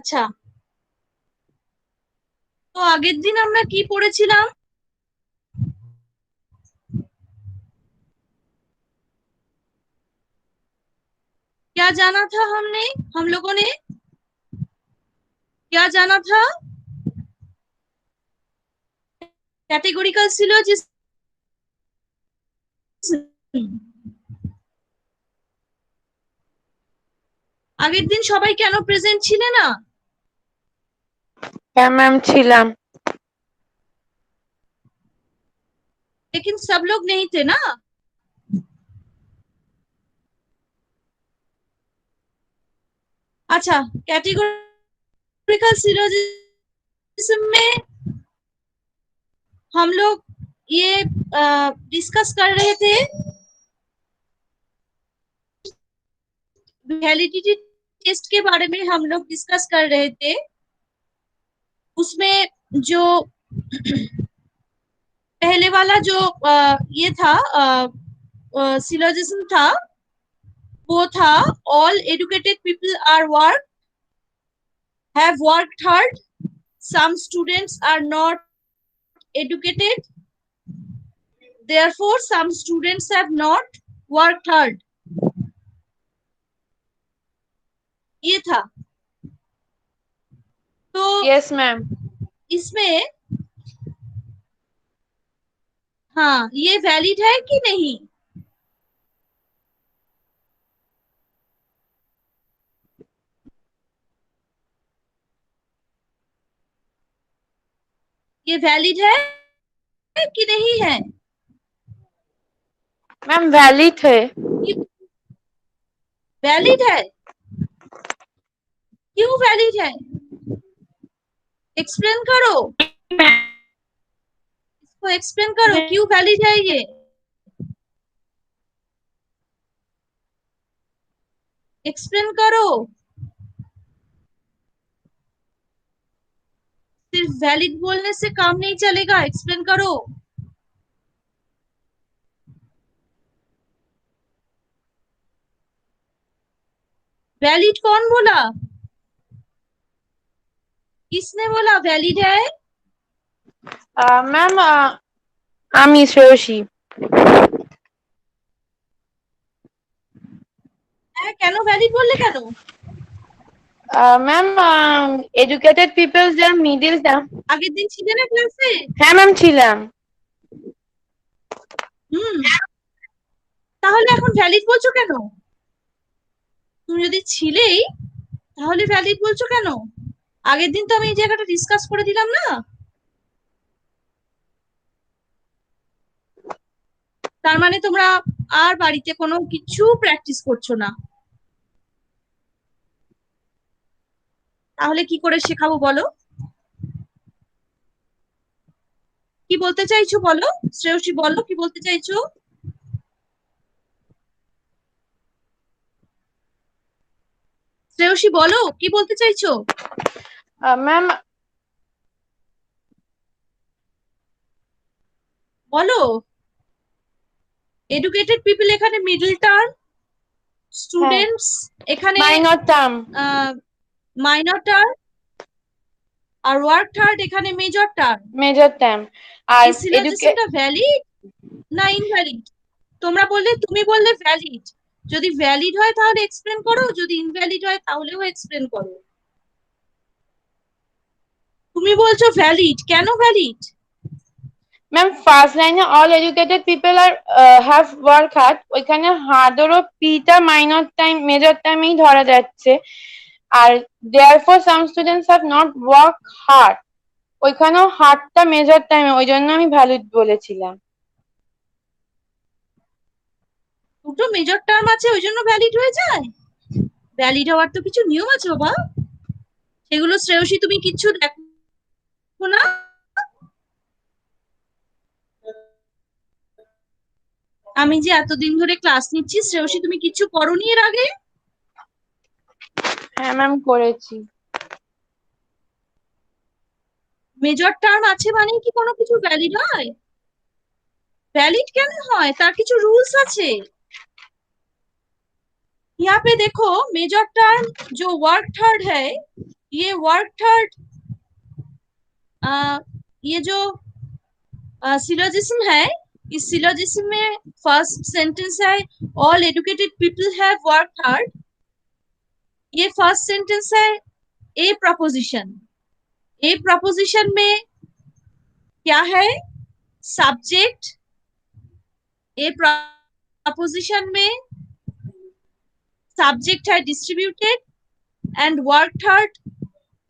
আচ্ছা, তো আগের দিন আমরা কি পড়েছিলাম? क्या जाना था हमने, हम लोगों ने क्या जाना था? Categorical syllogism. আগের দিন সবাই কেন প্রেজেন্ট ছিলে না? হ্যাঁ ম্যাম ছিলাম। लेकिन सब लोग नहीं थे ना। अच्छा, कैटेगोरिकल सिलोजिज्म में हम लोग ये डिस्कस कर रहे थे वैलिडिटी टेस्ट के बारे में, हम लोग डिस्कस कर रहे थे। उसमें जो पहले वाला जो ये था सिलोजिज्म था, वो था all educated people are work have worked hard, some students are not educated, therefore some students have not worked hard। ये था। तो यस मैम। इसमें हाँ, ये वैलिड है कि नहीं? ये वैलिड है कि नहीं है? मैम वैलिड है। वैलिड है। क्यों वैलिड है? एक्सप्लेन करो, इसको एक्सप्लेन करो, क्यों वैलिड है ये? एक्सप्लेन करो। सिर्फ वैलिड बोलने से काम नहीं चलेगा, एक्सप्लेन करो। वैलिड कौन बोला? किसने बोला वैलिड है? ম্যাম আমি শ্রেয়সী। হ্যাঁ, কেন ভ্যালিড বললে কেন? ম্যাম এডুকেটেড পিপলস যার মিডিল টার্ম। আগের দিন ছিলে না ক্লাসে? হ্যাঁ ম্যাম ছিলাম। হুম, তাহলে এখন ভ্যালিড বলছো কেন? তুমি যদি ছিলেই, তাহলে ভ্যালিড বলছো কেন? আগের দিন তো আমি এই জায়গাটা ডিসকাস করে দিলাম না। তার মানে তোমরা আর বাড়িতে কোনো কিছু প্র্যাকটিস করছো না। তাহলে কি করে শেখাবো বলো? কি বলতে চাইছো বলো, শ্রেয়সী বলো কি বলতে চাইছো? শ্রেয়সী বলো কি বলতে চাইছো? ম্যাম বলো। এডুকেটেড পিপল এখানে মিডল টার্ম, হ্যাঁ স্টুডেন্টস এখানে মাইনর টার্ম। মাইনর টার্ম, আর ওয়ার্ক থার্ড এখানে মেজর টার্ম। Major term. আর এই সিলোজিজমটা ভ্যালিড না ইনভ্যালিড? তোমরা বললে, তুমি বললে ভ্যালিড। যদি ভ্যালিড হয় তাহলে এক্সপ্লেন করো, যদি ইনভ্যালিড হয় তাহলেও এক্সপ্লেন করো। তুমি বলছো ভ্যালিড, কেন ভ্যালিড? ম্যাম ফার্স্ট লাইনে all educated people are have work hard, ওইখানে হার্ডেরও পিটা মাইনর টাইম মেজর টাইমেই ধরা যাচ্ছে। আর therefore some students have not work hard, ওইখানেও হার্ডটা মেজর টাইমে, ওই জন্য আমি ভ্যালিড বলেছিলাম। দুটো মেজর টার্ম আছে ওই জন্য ভ্যালিড হয়ে যায়? ভ্যালিড হওয়ার তো কিছু নিয়ম আছে বাবা, সেগুলো শ্রেয়সী তুমি কিচ্ছু দেখো না। আমি যে এতদিন ধরে ক্লাস নিচ্ছি, শ্রেয়সী তুমি কিচ্ছু করোনি এর আগে? হ্যাঁ ম্যাম করেছি। মেজর টার্ম আছে মানে কি কোনো কিছু ভ্যালিড হয়? वैलिड কেন হয়, তার কিছু রুলস আছে। यहाँ पे देखो, मेजर टर्म जो वर्क थर्ड है, ये वर्क थर्ड, ये जो सिलोजिज्म है, इस सिलोजिज्म में फर्स्ट सेंटेंस है all educated people have work hard. ये फर्स्ट सेंटेंस है ए प्रपोजिशन। ए प्रपोजिशन में क्या है? सब्जेक्ट। ए प्रपोजिशन में सब्जेक्ट है डिस्ट्रीब्यूटेड एंड वर्क थर्ड।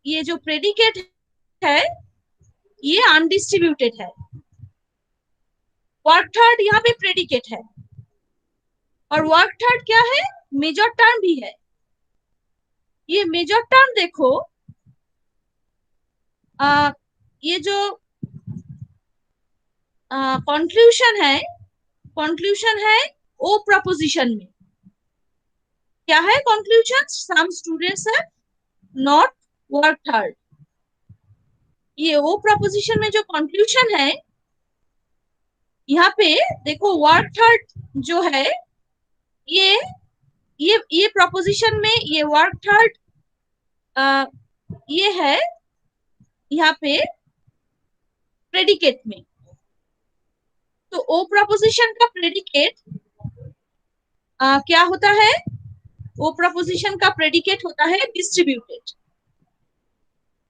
ये जो प्रेडिकेट है ये अनडिस्ट्रीब्यूटेड है। वर्क थर्ड यहाँ पे प्रेडिकेट है और वर्क थर्ड क्या है? मेजर टर्म भी है। ये मेजर टर्म देखो, ये जो कंक्लूजन है, कंक्लूजन है ओ प्रपोजिशन में। क्या है कंक्लूजन? Some students have not worked hard. ये ओ प्रपोजिशन में जो कंक्लूजन है, यहाँ पे देखो वर्क हार्ड जो है, ये ये प्रपोजिशन में ये वर्क हार्ड ये है यहाँ पे प्रेडिकेट में। तो ओ प्रपोजिशन का प्रेडिकेट क्या होता है? ओ प्रपोजिशन का प्रेडिकेट होता है डिस्ट्रीब्यूटेड।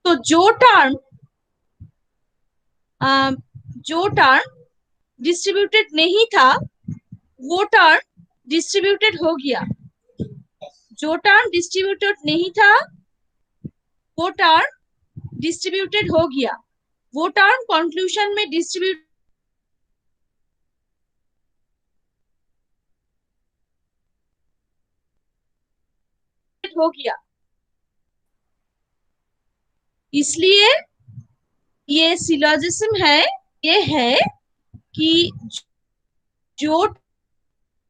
तो जो टर्म डिस्ट्रीब्यूटेड नहीं था वो टर्म डिस्ट्रीब्यूटेड हो गया। जो टर्म डिस्ट्रीब्यूटेड नहीं था वो टर्म डिस्ट्रीब्यूटेड हो गया। वो टर्म कंक्लूजन में डिस्ट्रीब्यूट हो गया। इसलिए ये सिलोजिज्म है, ये है कि जो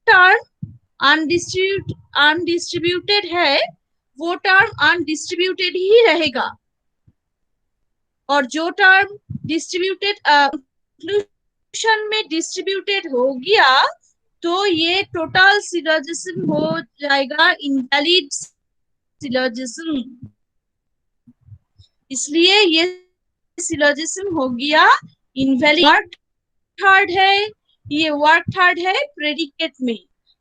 टर्म अनडिस्ट्रीब्यूटेड है वो टर्म अनडिस्ट्रीब्यूटेड ही रहेगा, और जो टर्म डिस्ट्रीब्यूटेड कंक्लूजन में डिस्ट्रीब्यूटेड हो गया तो ये टोटल सिलोजिज्म हो जाएगा इनवैलिड सिलोजिज्म। इसलिए ये सिलोजिज्म हो गया इनवैलिड। वर्क थर्ड है, ये वर्क थर्ड है प्रेडिकेट में,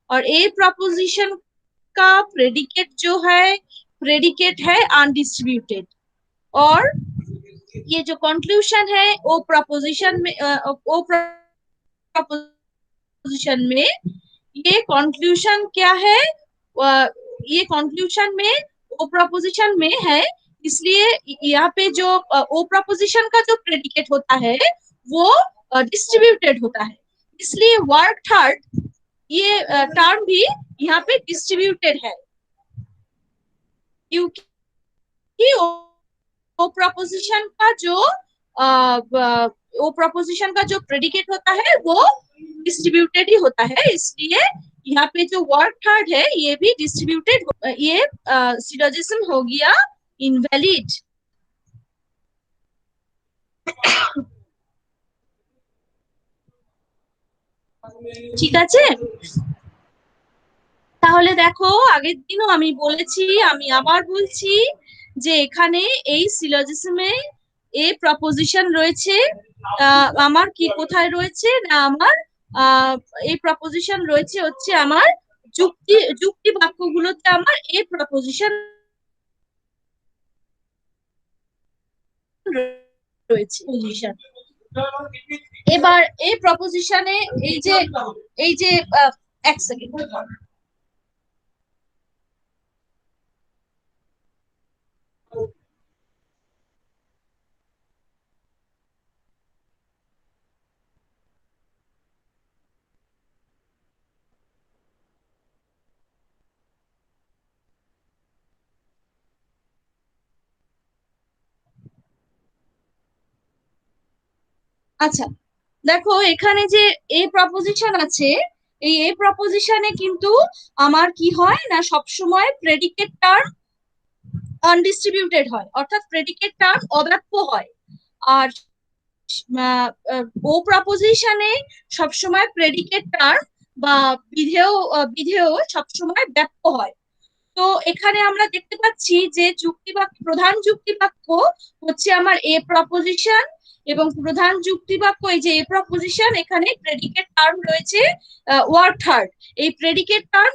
और ए प्रपोजिशन का प्रेडिकेट जो है, प्रेडिकेट है अनडिस्ट्रीब्यूटेड। और ये जो कंक्लूजन है ओ प्रपोजिशन में, ओ प्रपोजिशन में ये कंक्लूजन क्या है? ये कंक्लूजन में ओ प्रपोजिशन में है, इसलिए यहाँ पे जो ओ प्रपोजिशन का जो प्रेडिकेट होता है वो डिस्ट्रीब्यूटेड होता है। इसलिए वर्क थर्ड ये टर्म भी यहाँ पे डिस्ट्रीब्यूटेड है, क्योंकि ओ प्रपोजिशन का जो ओ प्रपोजिशन का जो प्रेडिकेट होता है वो डिस्ट्रीब्यूटेड ही होता है। इसलिए यहाँ पे जो वर्क थर्ड है ये भी डिस्ट्रीब्यूटेड, ये सिलोजिज्म हो गया इनवैलिड। ঠিক আছে? তাহলে দেখো, আগের দিনও আমি বলেছি, আমি আবার বলছি যে এখানে এই সিলোজিজমে এ প্রপোজিশন রয়েছে। আমার কি কোথায় রয়েছে না, আমার এই প্রপোজিশন রয়েছে হচ্ছে আমার যুক্তি বাক্যগুলোতে আমার এ প্রপোজিশন রয়েছে। এবার এই প্রপোজিশনে এই যে এক সেকেন্ড, আচ্ছা দেখো এখানে যে এ প্রপোজিশন আছে, এই এ প্রপোজিশনে কিন্তু আমার কি হয় না, সবসময় প্রেডিকেট টার্ম আনডিস্ট্রিবিউটেড হয়, অর্থাৎ প্রেডিকেট টার্ম অব্যাপ্য হয়। আর ও প্রপোজিশনে সবসময় প্রেডিকেট টার্ম বা বিধেয় সবসময় ব্যাপ্য হয়। তো এখানে আমরা দেখতে পাচ্ছি যে যুক্তিবাক্য, প্রধান যুক্তিবাক্য হচ্ছে আমার এ প্রপোজিশন, এবং প্রধান যুক্তিবাক্য এই যে এ প্রপোজিশন, এখানে প্রেডিকেট টার্ম রয়েছে ওয়ার্ক থার্ড। এই প্রেডিকেট টার্ম,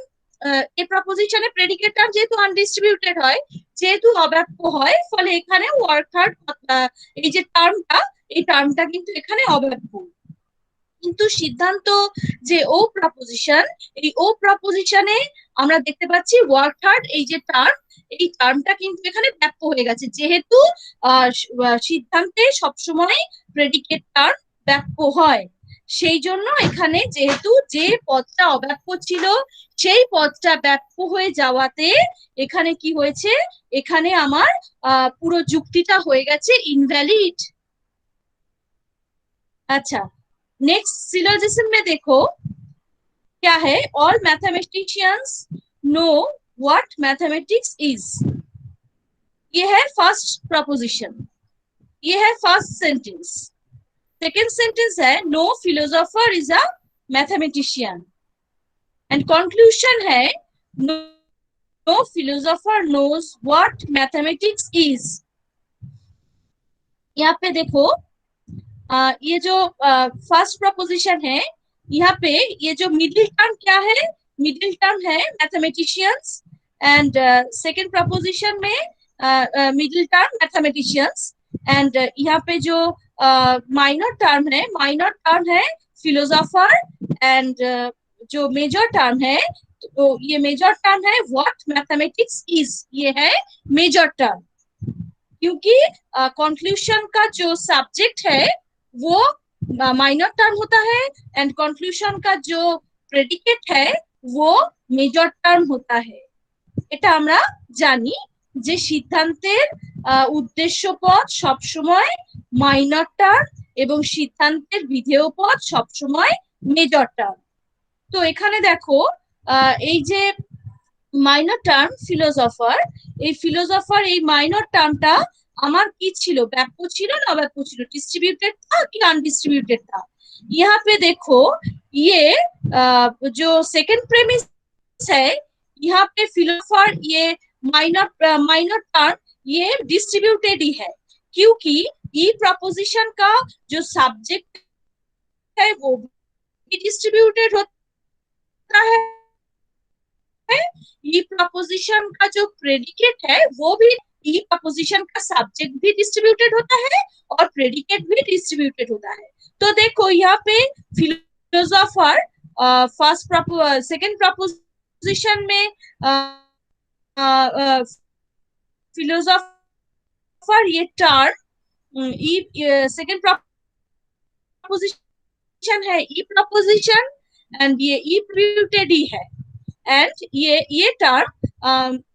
এ প্রপোজিশনে প্রেডিকেট টার্ম যেহেতু আনডিস্ট্রিবিউটেড হয়, যেহেতু অব্যক্ত হয়, ফলে এখানে ওয়ার্ক থার্ড এই যে টার্মটা, এই টার্মটা কিন্তু এখানে অব্যক্ত। কিন্তু সিদ্ধান্ত যে ও প্রপোজিশন, এই ও প্রপোজিশনে আমরা দেখতে পাচ্ছি ওয়ার্ক থার্ড এই যে টার্ম, এই টার্মটা কিন্তু এখানে ব্যক্ত হয়ে গেছে, যেহেতু সিদ্ধান্তে সবসময় প্রেডিকেট টার্ম ব্যক্ত হয়। সেই জন্য এখানে যেহেতু যে পদটা অব্যক্ত ছিল সেই পদটা ব্যক্ত হয়ে যাওয়াতে এখানে কি হয়েছে, এখানে আমার পুরো যুক্তিটা হয়ে গেছে ইনভ্যালিড। अच्छा, नेक्स्ट सिलोजिज्म में देखो क्या है, all mathematicians know what mathematics is. ये है फर्स्ट प्रपोजिशन, ये है फर्स्ट सेंटेंस। सेकंड सेंटेंस है no philosopher is a mathematician, and conclusion है no philosopher knows what mathematics is. यहाँ पे देखो ये जो फर्स्ट प्रपोजिशन है, यहाँ पे ये जो मिडिल टर्म क्या है, मिडिल टर्म है मैथमेटिशियंस, एंड सेकंड प्रपोजिशन में मिडिल टर्म मैथमेटिशियंस, एंड यहाँ पे जो माइनर टर्म है, माइनर टर्म है फिलोसोफर, एंड जो मेजर टर्म है, तो ये मेजर टर्म है व्हाट मैथमेटिक्स इज, ये है मेजर टर्म। क्योंकि कंक्लूजन का जो सब्जेक्ट है वो माइनर टर्म होता है, एंड कंक्लूजन का जो प्रेडिकेट है वो मेजर टर्म होता है। এটা আমরা জানি যে সিদ্ধান্তের উদ্দেশ্য পদ সবসময় মাইনর টার্ম এবং সিদ্ধান্তের বিধেয় পদ সবসময় মেজর টার্ম। তো এখানে দেখো এই যে মাইনর টার্ম ফিলোসোফার, এই ফিলোসোফার এই মাইনর টার্মটা আমার কি ছিল, ব্যক্ত ছিল না অব্যক্ত ছিল, डिस्ट्रीब्यूटेड था कि अनडिस्ट्रीब्यूटेड था। यहाँ पे देखो ये जो सेकंड प्रेमिस है, यहाँ पे फिलोसोफर ये माइनर टर्म ये डिस्ट्रीब्यूटेड ही है, क्योंकि ई प्रपोजिशन का जो सब्जेक्ट है वो भी डिस्ट्रीब्यूटेड होता है, ई प्रपोजिशन का जो प्रेडिकेट है वो भी, ई प्रपोजिशन का सब्जेक्ट भी डिस्ट्रीब्यूटेड होता है और प्रेडिकेट भी डिस्ट्रीब्यूटेड होता है। तो देखो यहाँ पे फिलोसोफर फर्स्ट सेकंड प्रपोजिशन में फिलोसोफर ये टर्म ई सेकंड प्रपोजिशन है ई प्रपोजिशन, एंड ये ई प्रिब्यूटेड ही है, एंड ये टर्म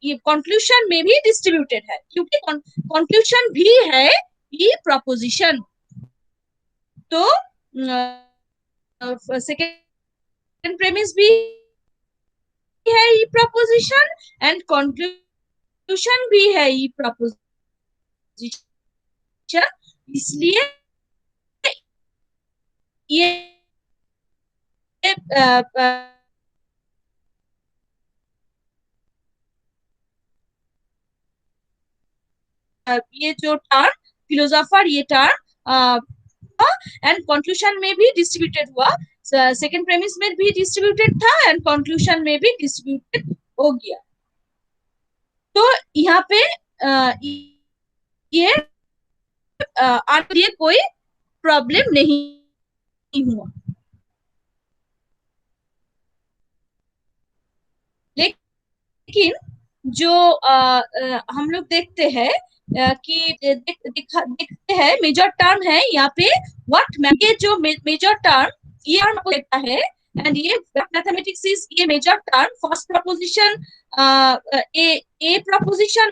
ये कंक्लूजन में भी डिस्ट्रीब्यूटेड है, क्योंकि कंक्लूजन भी है ई प्रपोजिशन। तो सेकेंड प्रेमिस भी है ई प्रपोजिशन, एंड कंक्लूजन भी है ई प्रपोजिशन, इसलिए ये ये जो टर्म फिलोसोफर ये टर्म एंड कंक्लूजन में भी डिस्ट्रीब्यूटेड हुआ, सेकंड प्रेमिस में भी डिस्ट्रीब्यूटेड था एंड कंक्लूजन में भी डिस्ट्रीब्यूटेड हो गया। तो यहाँ पे ये ये कोई प्रॉब्लम नहीं हुआ। लेकिन जो हम लोग देखते हैं कि देखते हैं मेजर टर्म है यहाँ पे व्हाट, ये जो मेजर टर्म ये देता है, एंड ये मैथमेटिक्स इज ये मेजर टर्म फर्स्ट प्रपोजिशन ए प्रपोजिशन,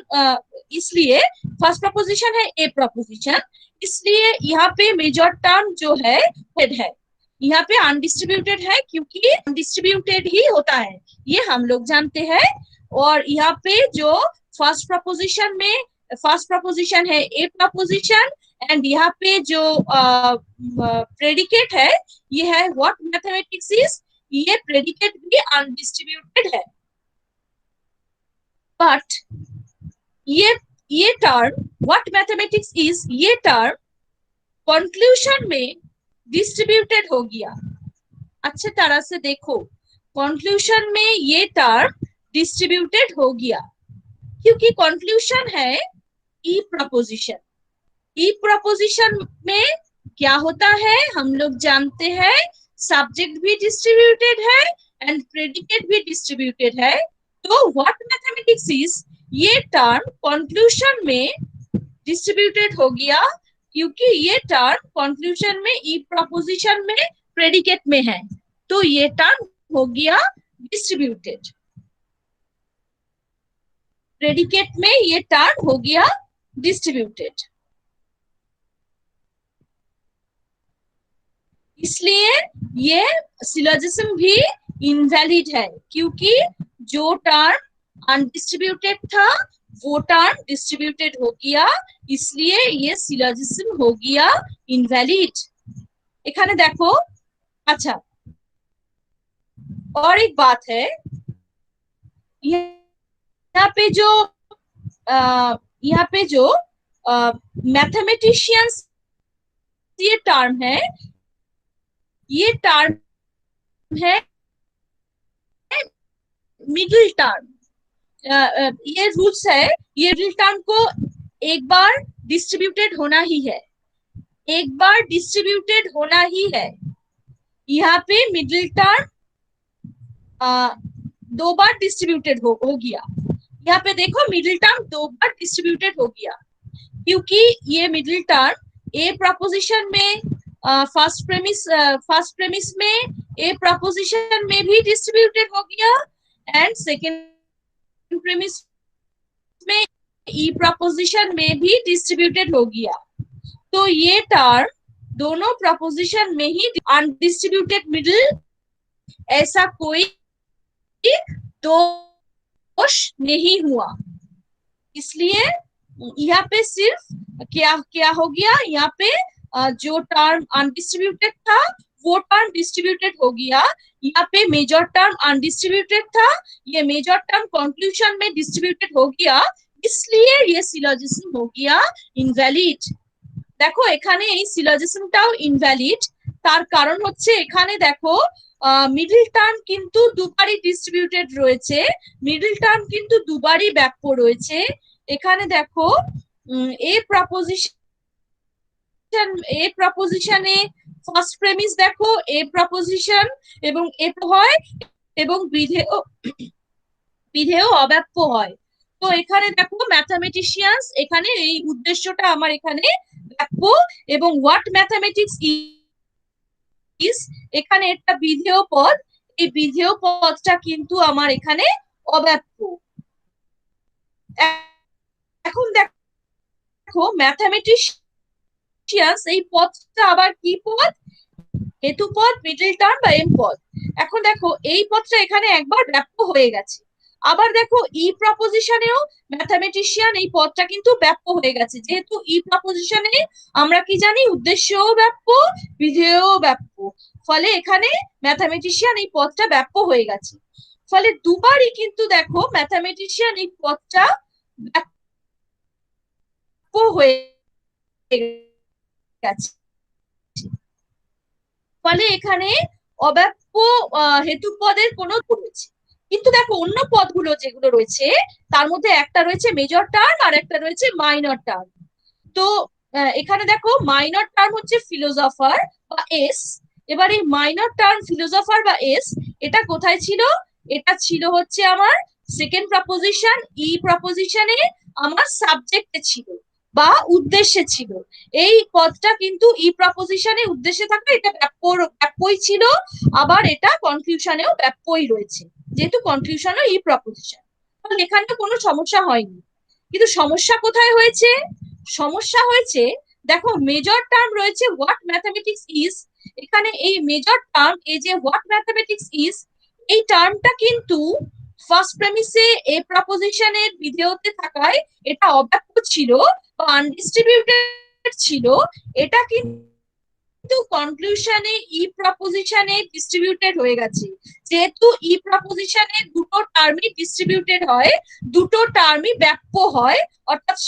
इसलिए फर्स्ट प्रपोजिशन है ए प्रपोजिशन, इसलिए यहाँ पे मेजर टर्म जो है यहाँ पे अनडिस्ट्रीब्यूटेड है, क्योंकि अनडिस्ट्रीब्यूटेड ही होता है, ये हम लोग जानते हैं। और यहाँ पे जो फर्स्ट प्रपोजिशन में फर्स्ट प्रपोजिशन है ए प्रपोजिशन, एंड यहाँ पे जो प्रेडिकेट है ये है व्हाट मैथमेटिक्स इज, ये प्रेडिकेट भी अनडिस्ट्रीब्यूटेड है। बट ये टर्म व्हाट मैथमेटिक्स इज, ये टर्म कंक्लूजन में डिस्ट्रीब्यूटेड हो गया। अच्छे तरह से देखो, कंक्लूजन में ये टर्म डिस्ट्रीब्यूटेड हो गया, क्योंकि कंक्लूजन है ई प्रपोजिशन। ई प्रपोजिशन में क्या होता है हम लोग जानते हैं, सब्जेक्ट भी डिस्ट्रीब्यूटेड है एंड प्रेडिकेट भी डिस्ट्रीब्यूटेड है। तो व्हाट मैथमेटिक्स इज, ये टर्म कंक्लूजन में डिस्ट्रीब्यूटेड हो गया, क्योंकि ये टर्म कंक्लूजन में ई प्रपोजिशन में प्रेडिकेट में है, तो ये टर्म हो गया डिस्ट्रीब्यूटेड। प्रेडिकेट में ये टर्म हो गया डिस्ट्रीब्यूटेड। इसलिए ये सिलोजिज्म भी इनवैलिड है, क्योंकि जो टर्म अनडिस्ट्रीब्यूटेड था वो टर्म डिस्ट्रीब्यूटेड हो गया, इसलिए ये सिलोजिज्म हो गया इनवैलिड। এখানে देखो, अच्छा और एक बात है, यहाँ पे जो यहाँ पे जो मैथमेटिशियंस ये टर्म है, ये टर्म है मिडिल टर्म। ये रूल्स है, ये मिडिल टर्म को एक बार डिस्ट्रीब्यूटेड होना ही है, एक बार डिस्ट्रीब्यूटेड होना ही है। यहाँ पे मिडिल टर्म दो बार डिस्ट्रीब्यूटेड हो गया। यहाँ पे देखो मिडिल टर्म दो बार डिस्ट्रीब्यूटेड हो गया, क्योंकि ये मिडिल टर्म ए प्रपोजिशन में फर्स्ट प्रेमिस में ए प्रपोजिशन में भी डिस्ट्रीब्यूटेड हो गया एंड सेकेंड प्रेमिस में ई प्रपोजिशन में भी डिस्ट्रीब्यूटेड हो गया। तो ये टर्म दोनों प्रपोजिशन में ही अनडिस्ट्रीब्यूटेड मिडिल, ऐसा कोई दोष नहीं हुआ। इसलिए यहाँ पे सिर्फ क्या क्या हो गया, यहाँ पे जो टर्म अनडिस्ट्रीब्यूटेड था वो टर्म डिस्ट्रीब्यूटेड हो गया। यहाँ पे मेजर टर्म अनडिस्ट्रीब्यूटेड था, ये मेजर टर्म कंक्लूजन में डिस्ट्रीब्यूटेड हो गया, इसलिए ये सिलोजिज्म हो गया इनवैलिड। देखो এখানে এই সিলোজিজমটাও ইনভ্যালিড, তার কারণ হচ্ছে এখানে দেখো মিডল টার্ম কিন্তু দুবারই ডিস্ট্রিবিউটেড রয়েছে, মিডল টার্ম কিন্তু দুবারই ব্যাপ্য রয়েছে। এখানে দেখো এ প্রপোজিশনে ফার্স্ট প্রেমিস দেখো এ প্রপোজিশন এবং এ হয় এবং বিধেয় অব্যাপ্য হয়। তো এখানে দেখো ম্যাথামেটিশিয়ানস এখানে এই উদ্দেশ্যটা আমার এখানে ব্যাপ্য, এবং হোয়াট ম্যাথামেটিক্স ইজ এখানে একটা বিধেয় পদ, এই বিধেয় পদটা কিন্তু আমার এখানে অব্যাপ্য। এখন দেখো ম্যাথামেটিশিয়ানস এই পদটা আবার কি পদ, হেতু পদ, মিডল টার্ম বা এম পদ। এখন দেখো এই পদটা এখানে একবার ব্যাপ্য হয়ে গেছে, আবার দেখো ই প্রপোজিশনেও ম্যাথামেটিশিয়ান এই পদটা কিন্তু ব্যাপ্য হয়ে গেছে, যেহেতু ই প্রপোজিশনে আমরা কি জানি উদ্দেশ্যও ব্যাপ্য বিধেয়ও ব্যাপ্য, ফলে এখানে ম্যাথামেটিশিয়ান এই পদটা ব্যাপ্য হয়ে গেছে। ফলে দুবারই কিন্তু দেখো ম্যাথামেটিশিয়ান এই পদটা ব্যাপ্য হয়ে গেছে, ফলে এখানে অব্যাপ্য হেতু পদের কোনো রয়েছে। কিন্তু দেখো অন্য পদগুলো যেগুলো রয়েছে তার মধ্যে একটা রয়েছে মেজর টার্ম আর একটা রয়েছে মাইনর টার্ম। তো এখানে দেখো মাইনর টার্ম হচ্ছে ফিলোসফার বা এস। এবার এই মাইনর টার্ম ফিলোসফার বা এস এটা কোথায় ছিল, এটা ছিল হচ্ছে আমার সেকেন্ড প্রপোজিশন, ই প্রপোজিশনে আমার সাবজেক্টে ছিল বা উদ্দেশ্যে ছিল। এই পদটা কিন্তু ই প্রপোজিশনে উদ্দেশ্যে থাকা এটা ব্যাপ্যই ছিল, আবার এটা কনক্লুশনেও ব্যাপ্যই রয়েছে, যেহেতু কনক্লুশনও ই প্রপোজিশন, এখানে কোনো সমস্যা হয়নি। কিন্তু সমস্যা কোথায় হয়েছে, সমস্যা হয়েছে দেখো মেজর টার্ম রয়েছে হোয়াট ম্যাথমেটিক্স ইজ, এখানে এই মেজর টার্ম এই যে হোয়াট ম্যাথমেটিক্স ইজ এই টার্মটা কিন্তু ফার্স্ট প্রেমিসে এ প্রপোজিশনের বিধেয়তে থাকায় এটা অব্যাপ্য ছিল বা আনডিস্ট্রিবিউটেড ছিল, এটা কিন্তু কিন্তু কনক্লুশনে ই প্রপোজিশনে ডিস্ট্রিবিউটেড হয়ে গেছে। যেহেতু ই প্রপোজিশনে দুটো টার্মই ডিস্ট্রিবিউটেড হয়, দুটো টার্মই ব্যাপ্য হয়, অর্থাৎ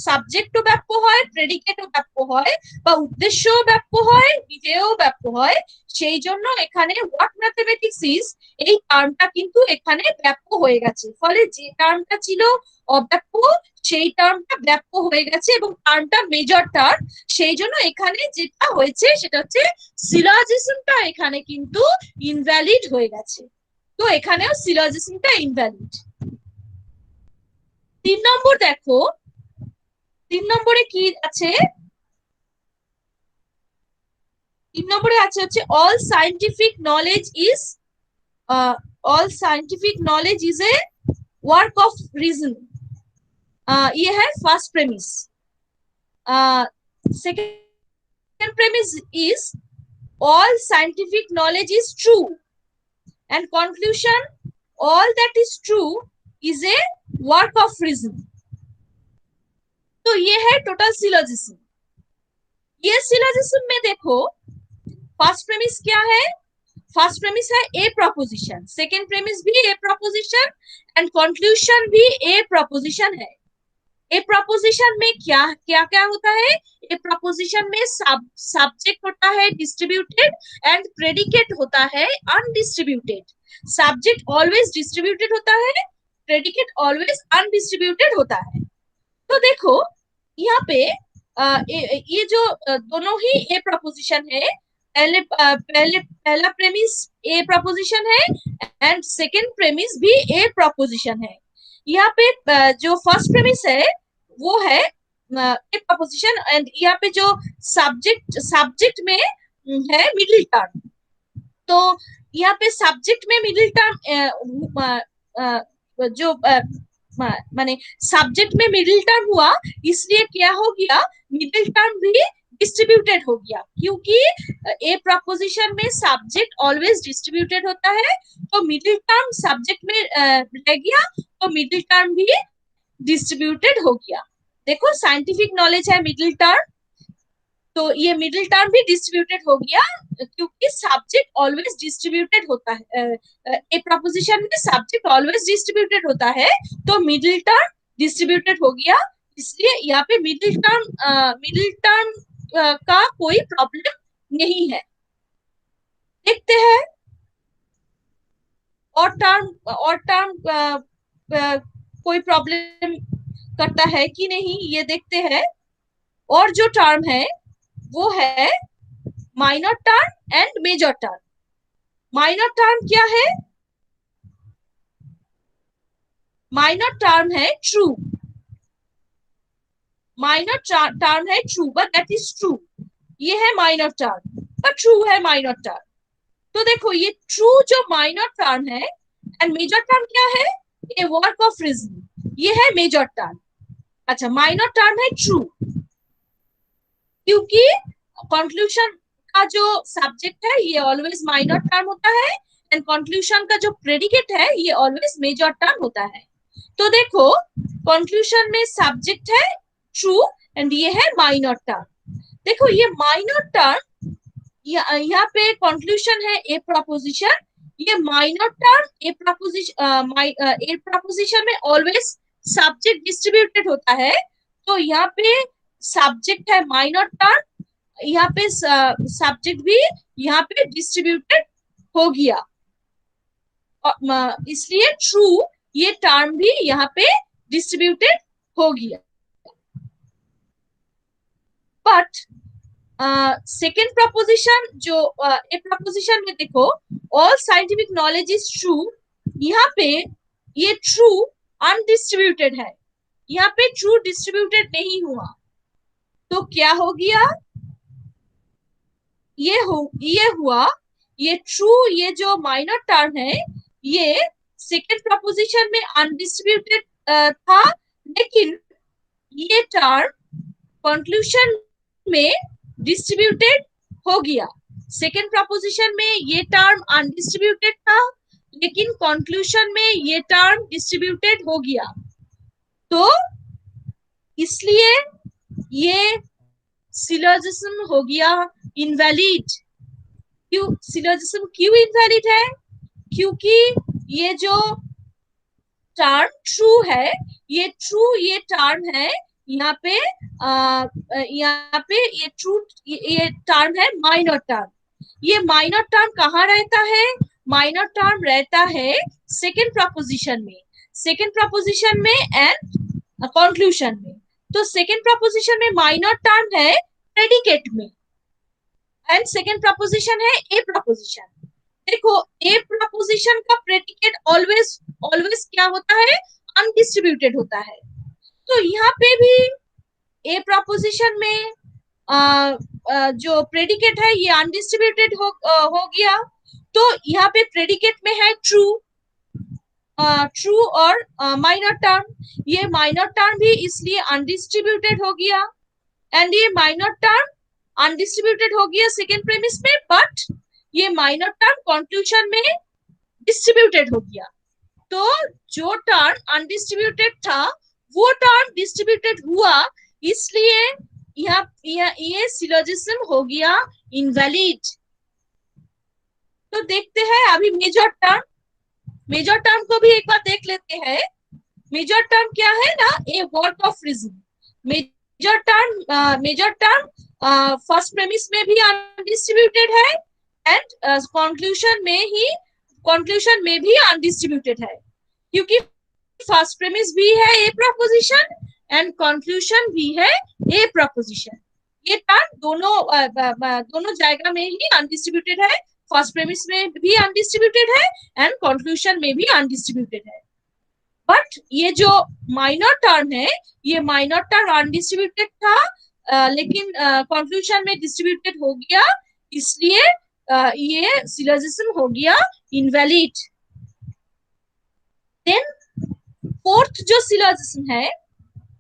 সাবজেক্টও ব্যাপ্য হয়, প্রেডিকেটও ব্যাপ্য হয়, বা উদ্দেশ্যও ব্যাপ্য হয়, বিধেয়ও ব্যাপ্য হয়। সেই জন্য এখানে হোয়াট ম্যাথমেটিক্স ইজ এই টার্মটা কিন্তু এখানে ব্যাপ্য হয়ে গেছে। ফলে যে টার্মটা ছিল অব্যাপ্য সেই টার্মটা ব্যাপ্য হয়ে গেছে এবং টার্মটা মেজর টার্ম। সেই জন্য এখানে যেটা হয়েছে সেটা হচ্ছে সিলজিজমটা এখানে কিন্তু ইনভ্যালিড হয়ে গেছে। তো এখানেও সিলজিজমটা ইনভ্যালিড। 3 নম্বর দেখো, 3 নম্বরে কি আছে? 3 নম্বরে আছে হচ্ছে all scientific knowledge is a work of reason। ये है first premise. Second premise is all scientific knowledge is true, and conclusion all that is true is a work of reason। तो ये है टोटल सिलोजिज्म। ये syllogism में देखो first premise क्या है? फर्स्ट प्रेमिस है ए प्रोपोजिशन, सेकेंड प्रेमिस भी ए प्रोपोजिशन, एंड कंक्लूजन भी ए प्रोपोजिशन है। ए प्रोपोजिशन में क्या क्या क्या होता है? ए प्रोपोजिशन में सब्जेक्ट होता है डिस्ट्रीब्यूटेड एंड प्रेडिकेट होता है अनडिस्ट्रीब्यूटेड। सब्जेक्ट ऑलवेज डिस्ट्रीब्यूटेड होता है, प्रेडिकेट ऑलवेज अनडिस्ट्रीब्यूटेड होता है। तो देखो यहाँ पे ये जो दोनों ही ए प्रोपोजिशन है, पहला प्रेमिस ए प्रोपोजिशन है एंड सेकेंड प्रेमिस भी ए प्रोपोजिशन है। यहाँ पे जो फर्स्ट प्रेमिस है वो है ए प्रोपोजिशन, एंड यहाँ पे जो सब्जेक्ट में है मिडिल टर्म। तो यहाँ पे सब्जेक्ट में मिडिल टर्म जो माने सब्जेक्ट में मिडिल टर्म हुआ, इसलिए क्या हो गया? मिडिल टर्म भी डिस्ट्रीब्यूटेड हो गया, क्योंकि ए प्रपोजिशन में सब्जेक्ट ऑलवेज डिस्ट्रीब्यूटेड होता है, तो मिडिल टर्म सब्जेक्ट में रह गया, तो मिडिल टर्म भी डिस्ट्रीब्यूटेड हो गया। देखो साइंटिफिक नॉलेज है मिडिल टर्म, तो ये मिडिल टर्म भी डिस्ट्रीब्यूटेड हो गया, क्योंकि सब्जेक्ट ऑलवेज डिस्ट्रीब्यूटेड होता है। ए प्रपोजिशन में सब्जेक्ट ऑलवेज डिस्ट्रीब्यूटेड होता है, तो मिडिल टर्म डिस्ट्रीब्यूटेड हो गया, इसलिए यहाँ पे मिडिल टर्म का कोई प्रॉब्लम नहीं है। देखते हैं और टर्म कोई प्रॉब्लम करता है कि नहीं, ये देखते हैं। और जो टर्म है वो है minor term and major term. Minor term क्या है? माइनर टर्म है ट्रू, माइनर टर्म है true, but that is true. ये है माइनर टर्म, पर ट्रू है माइनर टर्म। तो देखो ये ट्रू जो माइनर टर्म है, एंड मेजर टर्म क्या है? ए वर्क ऑफ रीजन, ये है मेजर टर्म। अच्छा, माइनर टर्म है ट्रू, क्योंकि कंक्लूजन का जो सब्जेक्ट है ये ऑलवेज माइनर टर्म होता है, एंड कंक्लूजन का जो प्रेडिकेट है ये ऑलवेज मेजर टर्म होता है। तो देखो कंक्लूजन में सब्जेक्ट है ट्रू एंड ये है माइनर टर्म। देखो ये माइनर टर्म, यहाँ पे कंक्लूजन है ए प्रपोजिशन, ये माइनर टर्म ए प्रपोजिशन में ऑलवेज सब्जेक्ट डिस्ट्रीब्यूटेड होता है, तो यहाँ पे सब्जेक्ट है माइनर टर्म, यहाँ पे सब्जेक्ट भी यहाँ पे डिस्ट्रीब्यूटेड हो गया, इसलिए ट्रू ये टर्म भी यहाँ पे डिस्ट्रीब्यूटेड हो गया। बट सेकेंड प्रपोजिशन जो ए प्रपोजिशन में देखो all scientific knowledge is true, यहाँ पे ये ट्रू अनडिस्ट्रीब्यूटेड है, यहाँ पे ट्रू डिस्ट्रीब्यूटेड नहीं हुआ, तो क्या हो गया? ये हुआ ये ट्रू, ये जो माइनर टर्म है ये सेकेंड प्रपोजिशन में अनडिस्ट्रीब्यूटेड था, लेकिन ये टर्म कंक्लूजन में डिस्ट्रीब्यूटेड हो गया। सेकेंड प्रपोजिशन में ये टर्म अनडिस्ट्रीब्यूटेड था, लेकिन कंक्लूजन में ये टर्म डिस्ट्रीब्यूटेड हो गया, तो इसलिए ये सिलोजिज्म हो गया इनवैलिड। क्यों सिलोजिज्म क्यों इनवैलिड है? क्योंकि ये जो टर्म ट्रू है, ये टर्म है यहाँ पे, यहाँ पे ये ट्रू, ये टर्म है माइनर टर्म। ये माइनर टर्म कहाँ रहता है? माइनर टर्म रहता है सेकेंड प्रपोजिशन में, सेकेंड प्रपोजिशन में एंड कंक्लूजन में। तो सेकेंड प्रपोजिशन में माइनर टर्म है प्रेडिकेट में, एंड सेकेंड प्रपोजिशन है ए प्रपोजिशन। देखो ए प्रपोजिशन का प्रेडिकेट ऑलवेज ऑलवेज क्या होता है? अनडिस्ट्रीब्यूटेड होता है। तो यहाँ पे भी ए प्रपोजिशन में जो प्रेडिकेट है ये अनडिस्ट्रीब्यूटेड हो गया। तो यहाँ पे प्रेडिकेट में है ट्रू, ट्रू और माइनर टर्म। ये माइनर टर्म भी इसलिए अनडिस्ट्रीब्यूटेड हो गया, एंड ये माइनर टर्म अनडिस्ट्रीब्यूटेड हो गया सेकेंड प्रेमिस में, बट ये माइनर टर्म कंक्लूजन में डिस्ट्रीब्यूटेड हो गया। तो जो टर्म अनडिस्ट्रीब्यूटेड था वो टर्म डिस्ट्रीब्यूटेड हुआ, इसलिए ये सिलोजिज्म हो गया इनवैलिड। तो देखते हैं अभी मेजर टर्म, मेजर टर्म को भी एक बार देख लेते हैं। मेजर टर्म क्या है ना? A work of reason. Major term first premise में भी अनडिस्ट्रीब्यूटेड है एंड कंक्लूजन में भी अनडिस्ट्रीब्यूटेड है, क्योंकि फर्स्ट प्रेमिस भी है ए प्रपोजिशन एंड कंक्लूजन भी है ए प्रपोजिशन। ये टर्म दोनों जगह में ही अनडिस्ट्रीब्यूटेड है, फर्स्ट प्रेमिस में भी अनडिस्ट्रीब्यूटेड है एंड कंक्लूजन में भी अनडिस्ट्रीब्यूटेड है। बट ये जो माइनर टर्म है, ये माइनर टर्म अनडिस्ट्रीब्यूटेड था, लेकिन कंक्लूजन में डिस्ट्रीब्यूटेड हो गया, इसलिए ये सिलोजिज्म हो गया इनवैलिड। देन फोर्थ जो सिलोजिज्म है,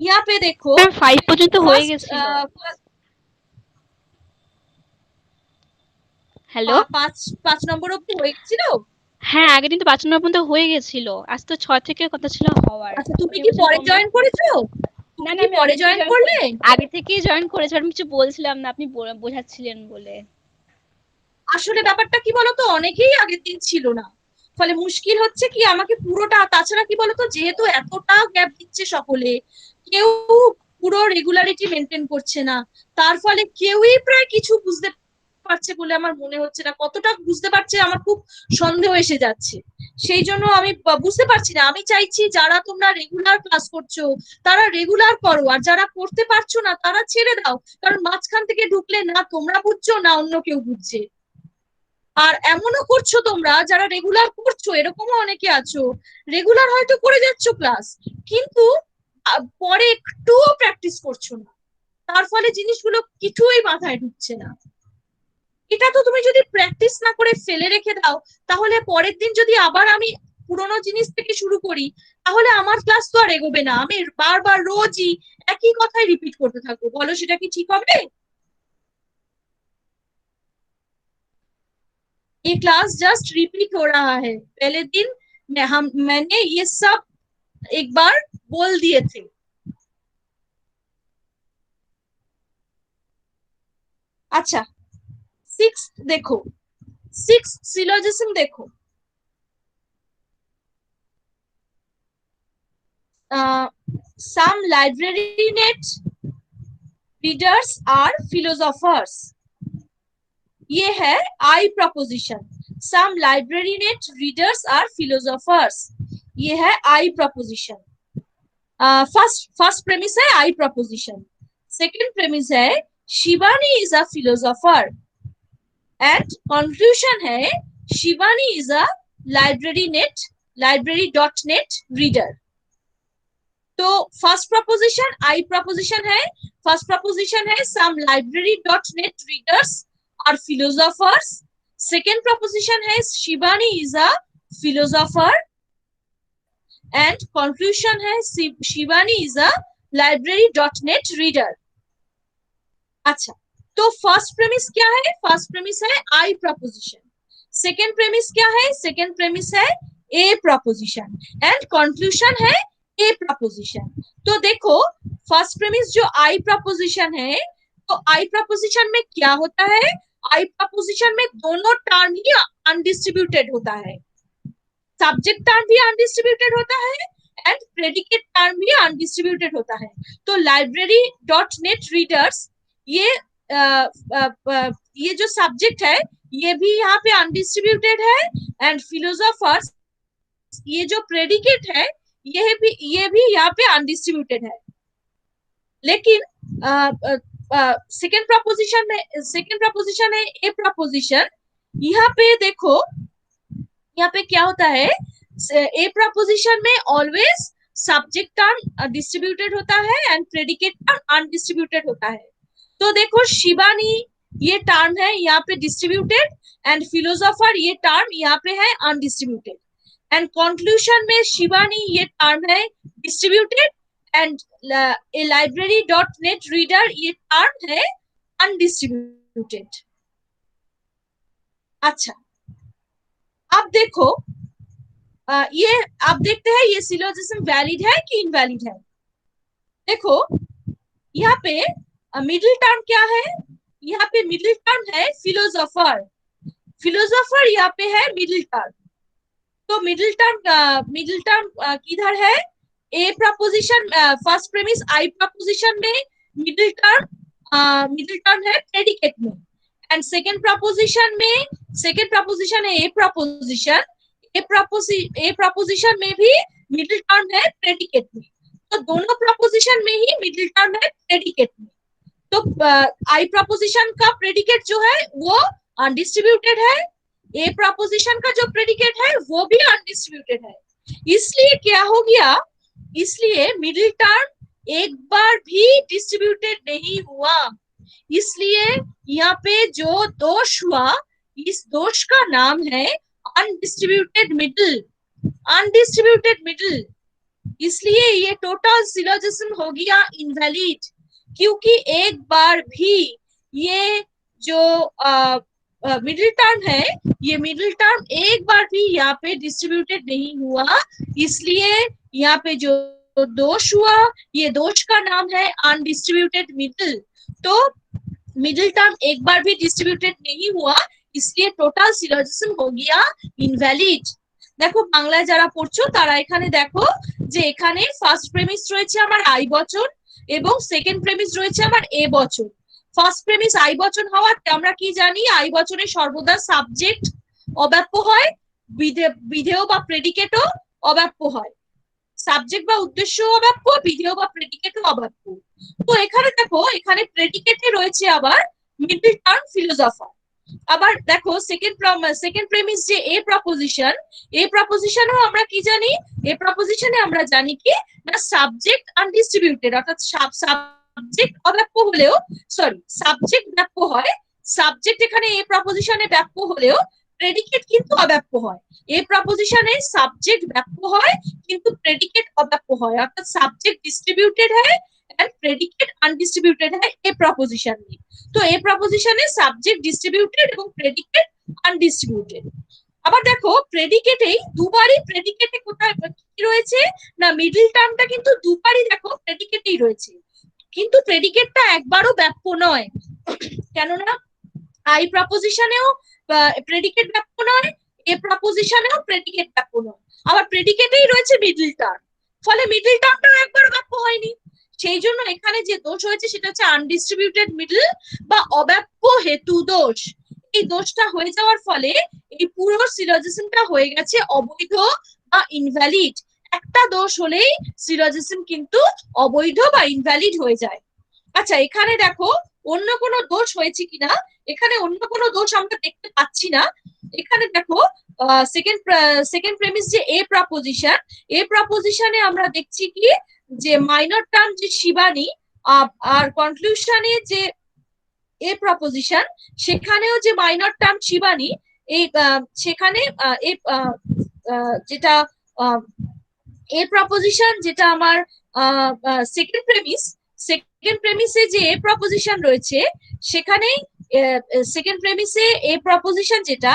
यहाँ पे देखो 5 পর্যন্ত হয়ে গেছিল। হ্যালো, 5 নম্বর অবধি হয়ে গেছিল। হ্যাঁ আগের দিন তো 5 নম্বর পর্যন্ত হয়ে গেছিল, আজ তো 6 থেকে কথা ছিল হওয়ার। আচ্ছা তুমি কি পরে জয়েন করেছো? না তুমি আমি পরে জয়েন করলে? আগে থেকেই জয়েন করেছি, আমি কিছু বলছিলাম না, আপনি বোঝাচ্ছিলেন বলে। আসলে ব্যাপারটা কি বলতো, অনেকেই আগের দিন ছিল না, ফলে মুশকিল হচ্ছে কি আমাকে পুরোটা, তাছাড়া কি বলতো যেহেতু এতটা গ্যাপ দিচ্ছে সকলে, কেউ পুরো রেগুলারিটি মেনটেন করছে না, তার ফলে কেউই প্রায় কিছু বুঝতে পারছে বলে আমার মনে হচ্ছে না। কতটা বুঝতে পারছে আমার খুব সন্দেহ এসে যাচ্ছে, সেই জন্য আমি বুঝতে পারছি না। আমি চাইছি যারা তোমরা রেগুলার ক্লাস করছো তারা রেগুলার করো, আর যারা করতে পারছো না তারা ছেড়ে দাও, কারণ মাঝখান থেকে ঢুকলে না তোমরা বুঝছো না অন্য কেউ বুঝছে। আর এমনও করছো তোমরা যারা রেগুলার করছো, এরকমও অনেকে আছো রেগুলার হয়তো করে যাচ্ছ ক্লাস, কিন্তু পরে একটুও প্র্যাকটিস করছো না, তার ফলে জিনিসগুলো কিছুই মাথায় ঢুকছে না। এটা তো তুমি যদি প্র্যাকটিস না করে ফেলে রেখে দাও, তাহলে পরের দিন যদি আবার আমি পুরোনো জিনিস থেকে শুরু করি, তাহলে আমার ক্লাস তো আর এগোবে না। আমি বারবার রোজই একই কথাই রিপিট করতে থাকবো, বলো সেটা কি ঠিক হবে? ये क्लास जस्ट रिपीट हो रहा है, पहले दिन मैंने ये सब एक बार बोल दिए थे। अच्छा सिक्स देखो, सिक्स सिलोजिज्म देखो, some library net readers are philosophers, ये है I proposition. Some library net readers are philosophers, ये है आई प्रपोजिशन। फर्स्ट प्रेमिस है आई प्रपोजिशन, सेकंड प्रेमिस है Shivani is a philosopher, and conclusion है Shivani is a library dot net reader. तो first proposition I proposition है, first proposition है some library dot net readers are philosophers, second proposition है Shivani is a philosopher, and conclusion है Shivani is a library.net reader। अच्छा तो first premise क्या है? First premise है आई प्रपोजिशन, सेकेंड प्रेमिस क्या है? सेकेंड प्रेमिस है ए प्रपोजिशन, एंड कंक्लूजन है ए प्रपोजिशन। तो देखो फर्स्ट प्रेमिस जो आई प्रपोजिशन है तो आई प्रपोजिशन में क्या होता है, आई प्रपोजिशन में दोनों टर्म ही अनडिस्ट्रीब्यूटेड होता है, सब्जेक्ट टर्म भी अनडिस्ट्रीब्यूटेड होता है एंड प्रेडिकेट टर्म भी अनडिस्ट्रीब्यूटेड होता है। तो लाइब्रेरी डॉट नेट रीडर्स ये ये जो सब्जेक्ट है ये भी यहाँ पे अनडिस्ट्रीब्यूटेड है एंड फिलोसोफर्स ये जो प्रेडिकेट है ये भी यहाँ पे अनडिस्ट्रीब्यूटेड है। लेकिन सेकेंड प्रपोजिशन है ए प्रपोजिशन, यहाँ पे देखो यहाँ पे क्या होता है, ए प्रपोजिशन में ऑलवेज सब्जेक्ट टर्म डिस्ट्रीब्यूटेड होता है एंड प्रेडिकेट टर्म अनडिस्ट्रीब्यूटेड होता है। तो देखो शिवानी ये टर्म है यहाँ पे डिस्ट्रीब्यूटेड एंड फिलोसोफर ये टर्म यहाँ पे है अनडिस्ट्रीब्यूटेड एंड कंक्लूजन में शिवानी ये टर्म है distributed and A library dot net reader ये टर्म है अनडिस्ट्रीब्यूटेड। अच्छा अब देखो ये आप देखते हैं ये सिलोजिज्म वैलिड है कि इनवैलिड है। देखो यहाँ पे मिडिल टर्म क्या है, यहाँ पे मिडिल टर्म है फिलोसोफर, फिलोसोफर यहाँ पे है मिडिल टर्म। तो मिडिल टर्म किधर है, ए प्रपोजिशन फर्स्ट प्रेमिस आई प्रपोजिशन में मिडिल टर्म है प्रेडिकेट में एंड सेकंड प्रपोजिशन है ए प्रपोजिशन में भी मिडिल टर्म है प्रेडिकेट में। तो दोनों प्रपोजिशन में ही मिडिल टर्म है प्रेडिकेट में। तो आई प्रपोजिशन का प्रेडिकेट जो है वो अनडिस्ट्रीब्यूटेड है, ए प्रपोजिशन का जो प्रेडिकेट है वो भी अनडिस्ट्रीब्यूटेड है। इसलिए क्या हो गया, इसलिए मिडिल टर्म एक बार भी डिस्ट्रीब्यूटेड नहीं हुआ। इसलिए यहाँ पे जो दोष हुआ इस दोष का नाम है अनडिस्ट्रीब्यूटेड मिडिल, अनडिस्ट्रीब्यूटेड मिडिल। इसलिए ये टोटल सिलोजिज्म हो गया इनवैलिड, क्योंकि एक बार भी ये जो मिडिल टर्म है ये मिडिल टर्म एक बार भी यहाँ पे डिस्ट्रीब्यूटेड नहीं हुआ। इसलिए यहाँ पे जो दोष हुआ ये दोष का नाम है अनडिस्ट्रीब्यूटेड मिडिल। तो मिडिल टर्म एक बार भी डिस्ट्रीब्यूटेड नहीं हुआ, इसलिए টোটাল সিলোজিজম हो गया ইনভ্যালিড। দেখো বাংলায় যারা পড়ছো তারা এখানে দেখো যে এখানে ফার্স্ট প্রেমিস রয়েছে আমার আই বচন এবং সেকেন্ড প্রেমিস রয়েছে আমার এ বচন। ফার্স্ট প্রেমিস আই বচন হওয়াতে আমরা কি জানি, আই বচনে সর্বদা সাবজেক্ট অব্যাপ্য হয়, বিধেয় বা প্রেডিকেটও অব্যাপ্য হয়, সাবজেক্ট বা উদ্দেশ্য অব্যাপ্য, বিধেয় বা প্রেডিকেটও অব্যাপ্য। তো এখানে দেখো এখানে প্রেডিকেটে রয়েছে আবার মিডল টার্ম ফিলোসোফার। আবার দেখো সেকেন্ড প্রেমিস যে এ প্রপোজিশনও আমরা কি জানি, এ প্রপোজিশনে আমরা জানি কি না সাবজেক্ট আনডিস্ট্রিবিউটেড, অর্থাৎ সাবজেক্ট অব্যাপ্য হলেও সাবজেক্ট ব্যাপ্য হয়, সাবজেক্ট এখানে এ প্রপোজিশনে ব্যাপ্য হলেও প্রেডিকেট কিন্তু অব্যাপ্য হয়। এ প্রপোজিশনে সাবজেক্ট ব্যাপ্য হয় কিন্তু প্রেডিকেট অব্যাপ্য হয়, অর্থাৎ সাবজেক্ট ডিস্ট্রিবিউটেড है एंड प्रेडिकेट अनडिस्ट्रीब्यूटेड है ए प्रपोजिशन में। तो ए प्रपोजिशने সাবজেক্ট ডিস্ট্রিবিউটেড এবং প্রেডিকেট আনডিস্ট্রিবিউটেড। আবার দেখো প্রেডিকেটেই দুবারই প্রেডিকেটে কোথায় কি রয়েছে না মিডল টার্মটা কিন্তু দুবারই দেখো প্রেডিকেটেই রয়েছে, কিন্তু প্রেডিকেটটা একবারও ব্যাপ্য নয়। কেননা আই প্রপোজিশনেও প্রেডিকেট ব্যাপ্য নয়, এ প্রপোজিশনেও প্রেডিকেট ব্যাপ্য নয়, আবার প্রেডিকেটেই রয়েছে মিডল টার্ম, ফলে মিডল টার্মটাও একবারও ব্যাপ্য হয়নি। সেই জন্য এখানে যে দোষ হয়েছে সেটা হচ্ছে আনডিস্ট্রিবিউটেড মিডল বা অব্যাপ্য হেতু দোষ। এই দোষটা হয়ে যাওয়ার ফলে এই পুরো সিলোজিজমটা হয়ে গেছে অবৈধ বা ইনভ্যালিড। একটা দোষ হলেই সিলোজিজম কিন্তু অবৈধ বা ইনভ্যালিড হয়ে যায়। আচ্ছা এখানে দেখো অন্য কোনো দোষ হয়েছে কিনা, এখানে অন্য কোনো দোষ আমরা দেখতে পাচ্ছি না। এখানে দেখো সেকেন্ড প্রেমিস যে এ প্রপোজিশনে আমরা দেখছি কি যে মাইনর টার্ম যে শিবানী আর কনক্লুশনে যে এ প্রপোজিশন সেখানেও যে মাইনর টার্ম শিবানী এই সেখানে যেটা এ প্রপোজিশন যেটা আমার সেকেন্ড প্রেমিসে যে এ প্রপোজিশন রয়েছে সেখানে সেকেন্ড প্রেমিসে এ প্রপোজিশন যেটা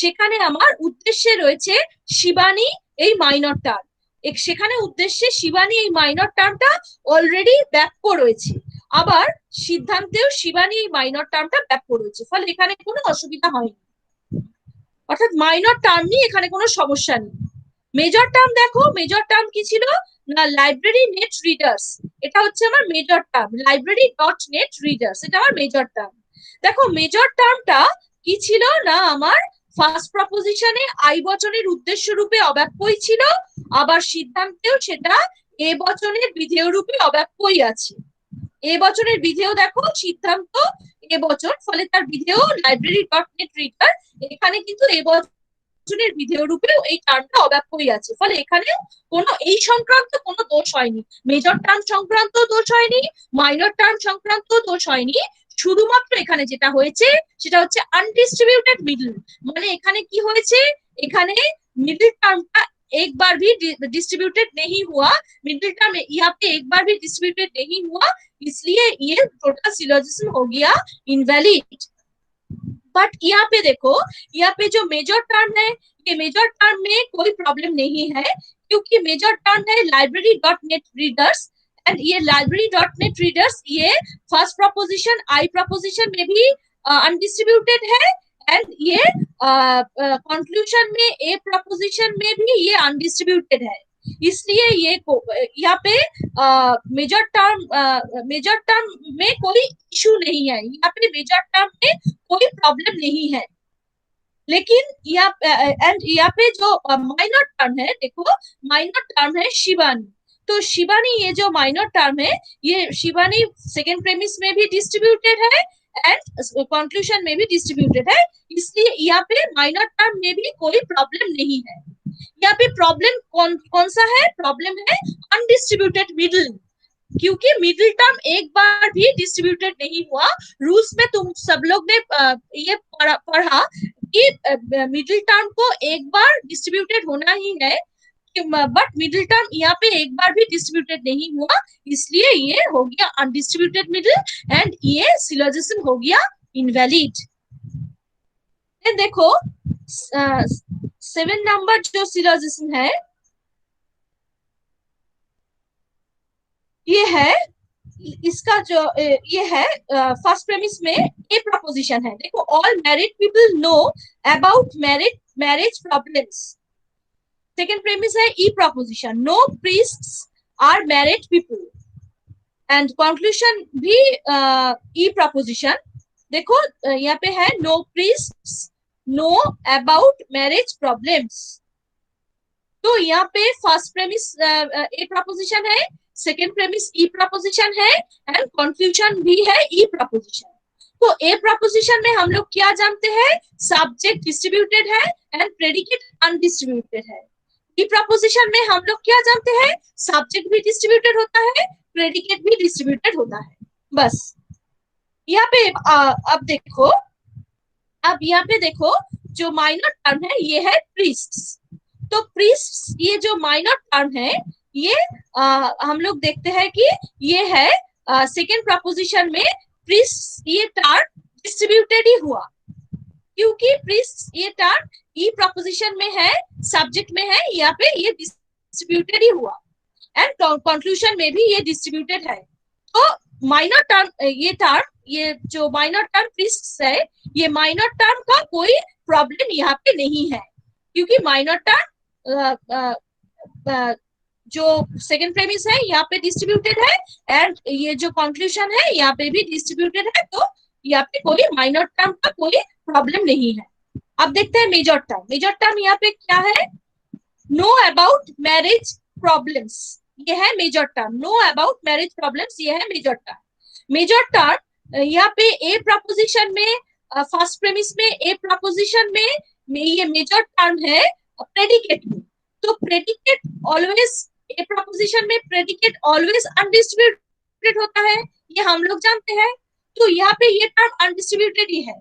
সেখানে আমার উদ্দেশ্যে রয়েছে শিবানী এই মাইনর টার্ম, সেখানে উদ্দেশ্যে শিবানী এই মাইনর টার্মটা অলরেডি ব্যাপ্য রয়েছে। আবার সিদ্ধান্তেও শিবানী এই মাইনর টার্মটা ব্যাক করেছে, ফলে এখানে কোনো অসুবিধা হয়নি, অর্থাৎ মাইনর টার্ম নিয়ে এখানে কোনো সমস্যা নেই। মেজর টার্ম দেখো, মেজর টার্ম কি ছিল না, লাইব্রেরি নেট রিডার্স, এটা হচ্ছে আমার major term, library dot net readers, এটা আমার মেজর টার্ম। দেখো মেজর টার্মটা কি ছিল না, আমার ফার্স্ট প্রপোজিশনে আই বচনের উদ্দেশ্য রূপে অব্যক্তই ছিল, আবার সিদ্ধান্তেও সেটা এ বচনের বিধেয় রূপে অব্যক্তই আছে। এ বচনের বিধেয় দেখো, সিদ্ধান্ত এ বচন, ফলে তার বিধেয় লাইব্রেরি ডট নেট রিডার, এখানে কিন্তু এ বচনের বিধেয় রূপেও এই টার্মটা অব্যক্তই আছে, ফলে এখানে কোনো এই সংক্রান্ত কোনো দোষ হয়নি, মেজর টার্ম সংক্রান্ত দোষ হয়নি, মাইনর টার্ম সংক্রান্ত দোষ হয়নি, শুধুমাত্র এখানে যেটা হয়েছে সেটা হচ্ছে আনডিস্ট্রিবিউটেড মিডল, মানে এখানে কি হয়েছে, এখানে मिडिल टर्म का एक बार भी डिस्ट्रीब्यूटेड नहीं हुआ, मिडिल टर्म यहाँ पे एक बार भी डिस्ट्रीब्यूटेड नहीं हुआ, इसलिए ये टोटल सिलोजिज्म हो गया इनवैलिड। बट यहाँ पे देखो, यहाँ पे जो मेजर टर्म है, ये मेजर टर्म में कोई प्रॉब्लम नहीं है, क्योंकि मेजर टर्म है library dot net readers, and ये लाइब्रेरी डॉट नेट रीडर्स ये फर्स्ट प्रपोजिशन आई प्रपोजिशन में भी अनडिस्ट्रीब्यूटेड है, एंड ये कंक्लूजन में ए प्रपोजिशन में भी ये अनडिस्ट्रीब्यूटेड है, इसलिए ये यहाँ पे मेजर टर्म में कोई इशू नहीं है, यहाँ पे मेजर टर्म में कोई प्रॉब्लम नहीं है। लेकिन यहाँ पे जो माइनर टर्म है, देखो माइनर टर्म है शिवानी, तो शिवानी ये जो माइनर टर्म है, ये शिवानी सेकेंड प्रेमिस में भी डिस्ट्रीब्यूटेड है एंड कंक्लूजन में भी डिस्ट्रीब्यूटेड है, इसलिए यहाँ पे माइनर टर्म में भी कोई प्रॉब्लम नहीं है। यहाँ पे प्रॉब्लम कौन सा है, प्रॉब्लम है अनडिस्ट्रीब्यूटेड मिडिल, क्योंकि मिडिल टर्म एक बार भी डिस्ट्रीब्यूटेड नहीं हुआ। रूल्स में तुम सब लोग ने ये पढ़ा कि मिडिल टर्म को एक बार डिस्ट्रीब्यूटेड होना ही है, बट मिडिल टर्म यहाँ पे एक बार भी डिस्ट्रीब्यूटेड नहीं हुआ, इसलिए ये हो गया अनडिस्ट्रीब्यूटेड मिडिल एंड ये सिलोजिज्म हो गया इनवैलिड। देखो 7 नंबर जो सिलोजिज्म है ये है, इसका जो ये है फर्स्ट प्रेमिस में ए प्रपोजिशन है, देखो all married people know about marriage problems, second premise है E proposition, no priests are married people, and conclusion भी ई प्रपोजिशन, देखो यहाँ पे है no priests know about marriage problems, तो यहाँ पे फर्स्ट प्रेमिस ए प्रपोजिशन है, सेकेंड प्रेमिस ई प्रपोजिशन है एंड कंक्लूजन भी है ई प्रपोजिशन। तो ए प्रपोजिशन में हम लोग क्या जानते हैं, सब्जेक्ट डिस्ट्रीब्यूटेड है एंड प्रेडिकेट अनडिस्ट्रीब्यूटेड है। ई प्रपोजिशन में हम लोग क्या जानते हैं, सब्जेक्ट भी डिस्ट्रीब्यूटेड होता है, प्रेडिकेट भी डिस्ट्रीब्यूटेड होता है। बस यहाँ पे अब यहाँ पे देखो जो माइनर टर्म है ये है प्रीस्ट्स, तो प्रीस्ट्स ये जो माइनर टर्म है ये हम लोग देखते हैं कि ये है सेकेंड प्रपोजिशन में प्रीस्ट्स ये टर्म डिस्ट्रीब्यूटेड ही हुआ, क्योंकि प्रीस्ट्स ये टर्म ई प्रपोजिशन में है, सब्जेक्ट में है, यहाँ पे ये डिस्ट्रीब्यूटेड ही हुआ एंड कंक्लूजन में भी ये डिस्ट्रीब्यूटेड है। तो माइनर टर्म ये जो माइनर टर्म प्रीस्ट्स है, ये माइनर टर्म का कोई प्रॉब्लम यहाँ पे नहीं है, क्योंकि माइनर टर्म जो सेकंड प्रेमिस है यहाँ पे डिस्ट्रीब्यूटेड है एंड ये जो कंक्लूजन है यहाँ पे भी डिस्ट्रीब्यूटेड है, तो यहाँ पे कोई माइनर टर्म का कोई प्रॉब्लम नहीं है। अब देखते हैं मेजर टर्म, मेजर टर्म यहाँ पे क्या है, नो अबाउट मैरिज प्रॉब्लम्स, ये है major term, no about marriage problems ये है मेजर टर्म। मेजर टर्म यहाँ पे ए प्रपोजिशन में फर्स्ट प्रेमिस में ए प्रपोजिशन में ये मेजर टर्म है प्रेडिकेट में, तो प्रेडिकेट ऑलवेज ए प्रपोजिशन में प्रेडिकेट ऑलवेज अनडिस्ट्रीब्यूटेड होता है, ये हम लोग जानते हैं, तो यहाँ पे ये टर्म अनडिस्ट्रीब्यूटेड ही है।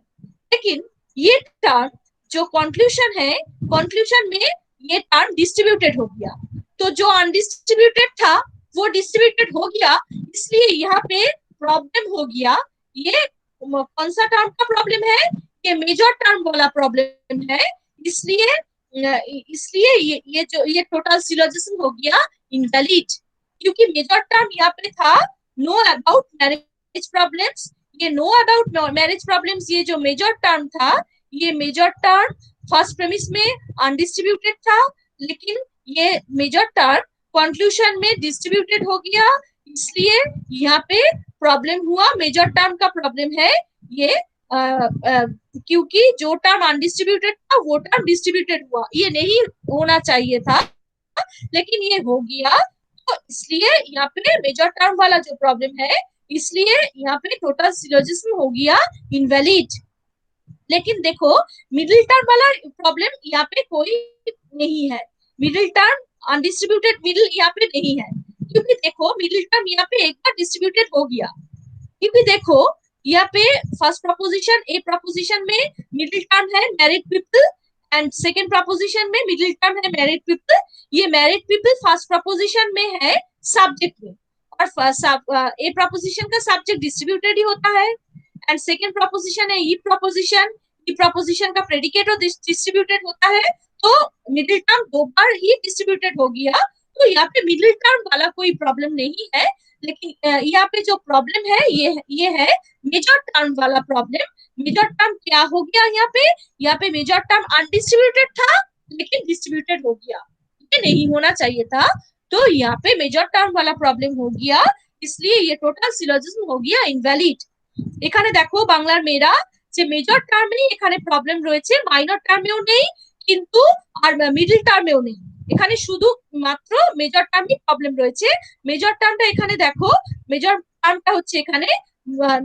लेकिन ये टर्म जो कंक्लूजन है, कंक्लूजन में ये टर्म डिस्ट्रीब्यूटेड हो गया, तो जो अनडिस्ट्रीब्यूटेड था वो डिस्ट्रीब्यूटेड हो गया, इसलिए यहाँ पे प्रॉब्लम हो गया। ये कौन सा टर्म का प्रॉब्लम है, ये मेजर टर्म वाला प्रॉब्लम है, इसलिए ये टोटल सिलोजिज्म हो गया इनवैलिड, क्योंकि मेजर टर्म यहाँ पे था no about marriage marriage problems, ये नो अबाउट मैरिज प्रॉब्लम्स, ये जो मेजर टर्म था, ये मेजर टर्म फर्स्ट प्रेमिस में अनडिस्ट्रीब्यूटेड था, लेकिन ये मेजर टर्म कंक्लूजन में डिस्ट्रीब्यूटेड हो गया, इसलिए यहाँ पे प्रॉब्लम हुआ, मेजर टर्म का प्रॉब्लम है ये। क्योंकि जो टर्म अनडिस्ट्रीब्यूटेड था वो टर्म डिस्ट्रीब्यूटेड हुआ, ये नहीं होना चाहिए था लेकिन ये हो गया, तो इसलिए यहाँ पे मेजर टर्म वाला जो प्रॉब्लम है, इसलिए यहाँ पे टोटल सिलोजिज्म हो गया इनवैलिड। लेकिन देखो मिडिल टर्म वाला प्रॉब्लम यहाँ पे कोई नहीं है, मिडिल टर्म अनडिस्ट्रीब्यूटेड मिडिल यहाँ पे नहीं है, क्योंकि देखो मिडिल टर्म यहाँ पे एक बार डिस्ट्रीब्यूटेड हो गया, क्योंकि देखो यहाँ पे फर्स्ट प्रोपोजिशन ए प्रोपोजिशन में मिडिल टर्म है married people, and second proposition में मिडिल टर्म है मैरिड पीपल। ये मैरिड पीपल फर्स्ट प्रोपोजिशन में है सब्जेक्ट में, और ए प्रोपोजिशन का सब्जेक्ट डिस्ट्रीब्यूटेड ही होता है, एंड सेकेंड प्रोपोजिशन है ई प्रोपोजिशन का प्रेडिकेट डिस्ट्रीब्यूटेड होता है, तो मिडिल टर्म दो बार ही डिस्ट्रीब्यूटेड हो गया, तो यहाँ पे मिडिल टर्म वाला कोई प्रॉब्लम नहीं है। लेकिन यहाँ पे जो प्रॉब्लम है ये है मेजर टर्म वाला प्रॉब्लम। मेजर टर्म क्या हो गया यहाँ पे मेजर टर्म अनडिस्ट्रीब्यूटेड था लेकिन डिस्ट्रीब्यूटेड हो गया, ये नहीं होना चाहिए था, तो यहाँ पे मेजर टर्म वाला प्रॉब्लम हो गया, इसलिए ये टोटल सिलोजिज्म हो गया ইনভ্যালিড। এখানে দেখো বাংলার মেয়েরা যে মেজর টার্মে এখানে প্রবলেম রয়েছে, মাইনর টার্মেও নেই কিন্তু আর মিডল টার্মেও নেই, এখানে শুধু মাত্র মেজর টার্মে প্রবলেম রয়েছে। মেজর টার্মটা এখানে দেখো, মেজর টার্মটা হচ্ছে এখানে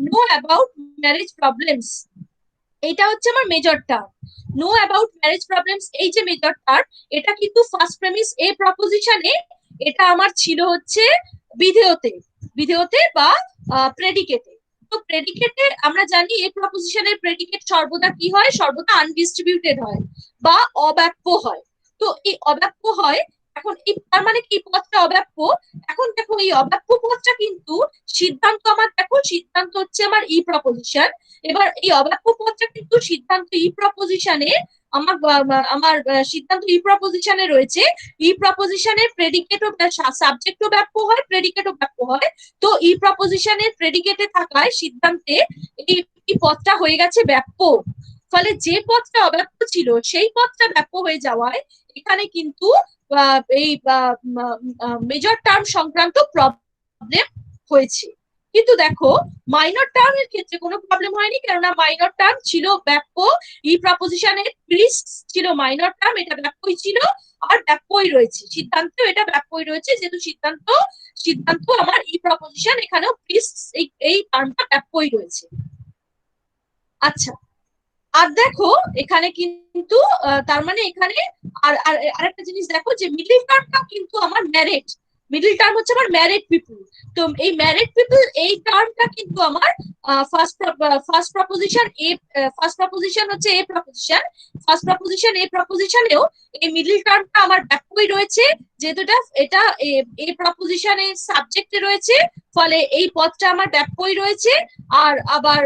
নো অ্যাবাউট ম্যারেজ প্রবলেমস, এইটা হচ্ছে আমার major term. Know about marriage problems এই যে মেজর টার্ম, এটা কিন্তু ফার্স্ট প্রেমিস এ প্রপোজিশনে, এটা আমার ছিল হচ্ছে বিধেয়তে বা প্রেডিকেটে। তো প্রেডিকেটে আমরা জানি এই প্রপোজিশনের প্রেডিকেট সর্বদা কি হয়, সর্বদা আনডিস্ট্রিবিউটেড হয় বা অব্যাপ্য হয়। তো এই অব্যাপ্য হয়, এখন এই তার মানে কি পদটা অব্যাপ্য। এখন দেখো এই অব্যাপ্য পদটা কিন্তু সিদ্ধান্ত আমার, দেখো সিদ্ধান্ত হচ্ছে আমার ই প্রপোজিশন, এবার এই অব্যাপ্য পদটা কিন্তু সিদ্ধান্ত ই প্রপোজিশনে আমার আমার সিদ্ধান্ত ই প্রপোজিশনে রয়েছে, ই প্রপোজিশনের প্রেডিকেটও সাবজেক্টও ব্যাপ্য হয়, প্রেডিকেটও ব্যাপ্য হয়। তো ই প্রপোজিশনের প্রেডিকেটে থাকায় সিদ্ধান্তে এই পদটা হয়ে গেছে ব্যাপ্য, ফলে যে পদটা অব্যাপ্য ছিল সেই পদটা ব্যাপ্য হয়ে যাওয়ায় এখানে কিন্তু এই মেজর টার্ম সংক্রান্ত প্রবলেম হয়েছে। কিন্তু দেখো মাইনর টার্মের ক্ষেত্রে কোনো প্রবলেম হয়নি, কেননা মাইনর টার্ম ছিল ব্যাপ্য, ই প্রপোজিশনের প্রিস ছিল মাইনর টার্ম, এটা ব্যাপ্যই ছিল আর ব্যাপ্যই রয়েছে, সিদ্ধান্তেও এটা ব্যাপ্যই রয়েছে, যেহেতু সিদ্ধান্ত আমার ই প্রপোজিশন, এখানেও প্রিস এই টার্মটা ব্যাপ্যই রয়েছে। আচ্ছা, আর দেখো এখানে কিন্তু তার মানে এখানে আরেকটা জিনিস দেখো যে মিডল টার্মটাও কিন্তু আমার ম্যারিড, মিডল টার্ম হচ্ছে আমার ম্যারিড পিপল, তো এই ম্যারিড পিপল এই টার্মটা কিন্তু আমার ফার্স্ট প্রপোজিশন হচ্ছে এ প্রপোজিশন, ফার্স্ট প্রপোজিশন এ প্রপোজিশনেও এই মিডল টার্মটা আমার ব্যাপ্যই রয়েছে, যেহেতু এটা এ প্রপোজিশনে সাবজেক্টে রয়েছে, ফলে এই পদটা আমার ব্যাপ্যই রয়েছে। আর আবার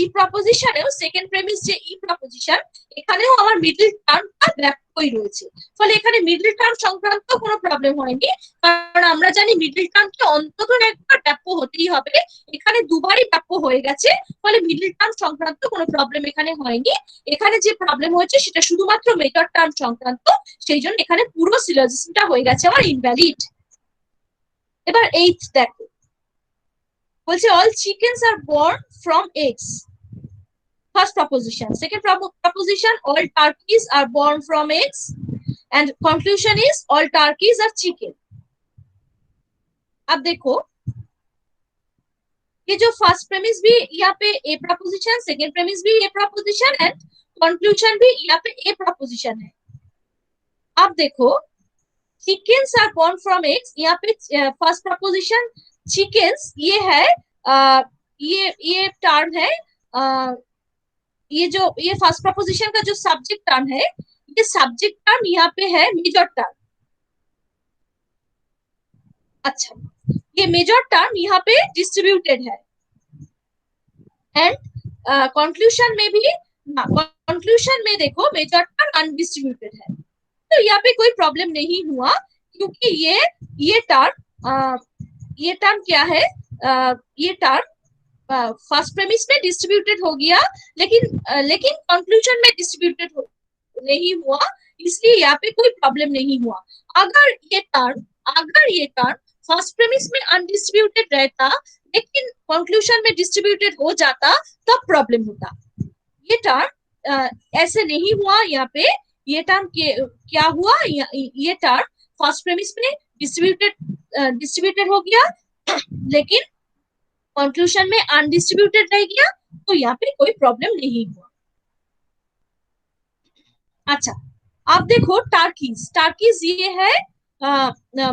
ই প্রপোজিশনেও সেকেন্ড প্রেমিস যে ই প্রপোজিশন, এখানেও আমার মিডল টার্মটা ব্যাপ্যই রয়েছে, ফলে এখানে মিডল টার্ম সংক্রান্ত কোনো প্রবলেম হয়নি, কারণ আমরা জানি মিডল টার্মকে অন্তত একবার ব্যাপ্য হতেই হবে, এখানে দুবারই ব্যাপ্য হয়ে গেছে, ফলে মিডল টার্ম সংক্রান্ত কোনো প্রবলেম এখানে হয়নি। এখানে যে প্রবলেম হয়েছে সেটা শুধুমাত্র মেজর টার্ম সংক্রান্ত, সেই জন্য এখানে পুরো সিলোজিজমটা হয়ে গেছে আমার ইনভ্যালিড। এবার এইট দেখো, বলছে all chickens are born from eggs, first proposition. Second proposition, all turkeys are born from eggs, and conclusion is all turkeys are chicken. अब देखो ये जो फर्स्ट प्रेमिस भी यहाँ पे ए प्रपोजिशन, सेकेंड प्रेमिस भी ए प्रपोजिशन, एंड कंक्लूजन भी यहाँ पे ए प्रपोजिशन है। अब देखो chickens are born from eggs, यहाँ पे फर्स्ट प्रपोजिशन chickens ये है, ये टर्म है, ये फर्स्ट प्रपोजिशन का जो सब्जेक्ट टर्म है, ये सब्जेक्ट टर्म यहाँ पे है मेजर टर्म। अच्छा, ये मेजर टर्म यहाँ पे डिस्ट्रीब्यूटेड है, एंड कंक्लूजन में भी कंक्लूजन में देखो मेजर टर्म अनडिस्ट्रीब्यूटेड है, तो यहाँ पे कोई प्रॉब्लम नहीं हुआ, क्योंकि ये टर्म क्या है, ये टर्म फर्स्ट प्रेमिस में डिस्ट्रीब्यूटेड हो गया, लेकिन कंक्लूजन में डिस्ट्रीब्यूटेड नहीं हुआ, इसलिए यहाँ पे कोई प्रॉब्लम नहीं हुआ। अगर ये टर्म फर्स्ट प्रेमिस में अनडिस्ट्रीब्यूटेड रहता लेकिन कंक्लूजन में डिस्ट्रीब्यूटेड हो जाता तब प्रॉब्लम होता। ये टर्म ऐसे नहीं हुआ यहाँ पे। ये टर्म क्या हुआ, ये टर्म फर्स्ट प्रेमिस में डिस्ट्रीब्यूटेड हो गया लेकिन कंक्लूजन में अनडिस्ट्रीब्यूटेड रह गया, तो यहाँ पे कोई प्रॉब्लम नहीं हुआ। अच्छा, आप देखो टार्कीज ये है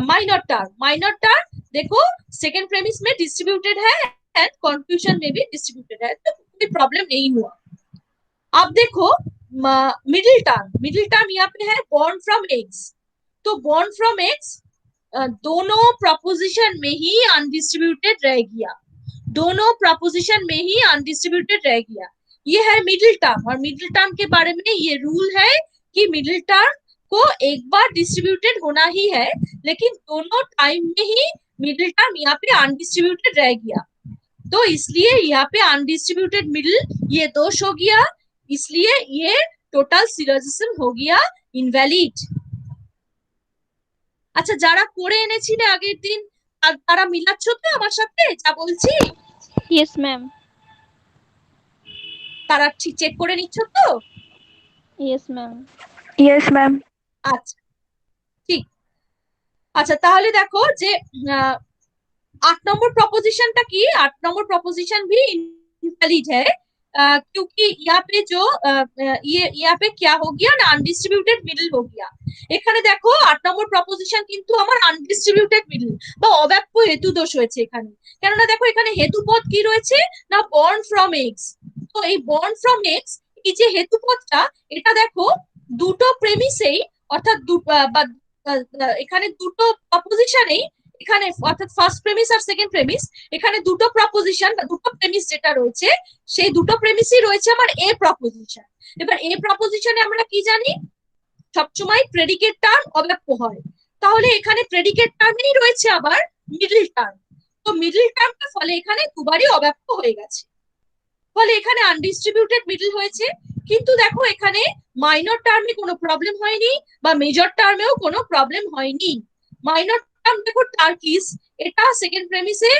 माइनर टर्म देखो सेकेंड प्रेमिस में डिस्ट्रीब्यूटेड है एंड कंक्लूजन में भी डिस्ट्रीब्यूटेड है, तो कोई प्रॉब्लम नहीं हुआ। आप देखो मिडिल टर्म यहाँ पे है बॉर्न फ्रॉम एग्स, तो बॉर्न फ्रॉम एग्स दोनों प्रोपोजिशन में ही अनडिस्ट्रीब्यूटेड रह गया, दोनों प्रोपोजिशन में ही अनडिस्ट्रीब्यूटेड रह गया। ये है मिडिल टर्म, और मिडिल टर्म के बारे में ये रूल है कि मिडिल टर्म को एक बार डिस्ट्रीब्यूटेड होना ही है, लेकिन दोनों टाइम में ही मिडिल टर्म यहाँ पे अनडिस्ट्रीब्यूटेड रह गया, तो इसलिए यहाँ पे अनडिस्ट्रीब्यूटेड मिडिल ये दोष हो गया, इसलिए ये টোটাল সিলোজিজম हो गया ইনভ্যালিড। আচ্ছা, যারা করে এনেছিলে আগের দিন তারা মিলাচ্ছ তো আমার সাথে যা বলছি? Yes ma'am. তারা ঠিক চেক করে নিচ্ছ তো? Yes ma'am. Yes ma'am. আচ্ছা ঠিক। আচ্ছা তাহলে দেখো যে 8 नंबर प्रपोजिशन টা কি? 8 नंबर प्रपोजिशन भी इनवैलिड है क्योंकि यहाँ पे जो यहाँ पे क्या हो गया ना अनडिस्ट्रीब्यूटेड मिडिल हो गया। এখানে দেখো 8 নম্বর প্রপোজিশন কিন্তু আমার আনডিস্ট্রিবিউটেড মিডল বা অব্যাপ্য হেতু দোষ হয়েছে এখানে, কেননা দেখো এখানে হেতু পদ কি রয়েছে না বর্ন ফ্রম এক্স। তো এই বর্ন ফ্রম এক্স এই যে হেতু পদটা এটা দেখো দুটো প্রেমিসেই অর্থাৎ এখানে দুটো প্রপোজিশনেই, এখানে অর্থাৎ ফার্স্ট প্রেমিস আর সেকেন্ড প্রেমিস, এখানে দুটো প্রপোজিশন বা দুটো প্রেমিস যেটা রয়েছে সেই দুটো প্রেমিসই রয়েছে আমার এ প্রপোজিশন। এবার এ প্রপোজিশনে আমরা কি জানি সবসময় প্রেডিকেট টার্ম অব্যাপ্য হয়, তাহলে এখানে প্রেডিকেট টার্মেই রয়েছে আবার মিডল টার্ম, তো মিডল টার্মটা ফলে এখানে দুবারই অব্যাপ্য হয়ে গেছে, ফলে এখানে আনডিস্ট্রিবিউটেড মিডল হয়েছে। কিন্তু দেখো এখানে মাইনর টার্মে কোনো প্রবলেম হয়নি বা মেজর টার্মেও কোনো প্রবলেম হয়নি। মাইনর টার্ম দেখো টার্কিস, এটা সেকেন্ড প্রেমিসে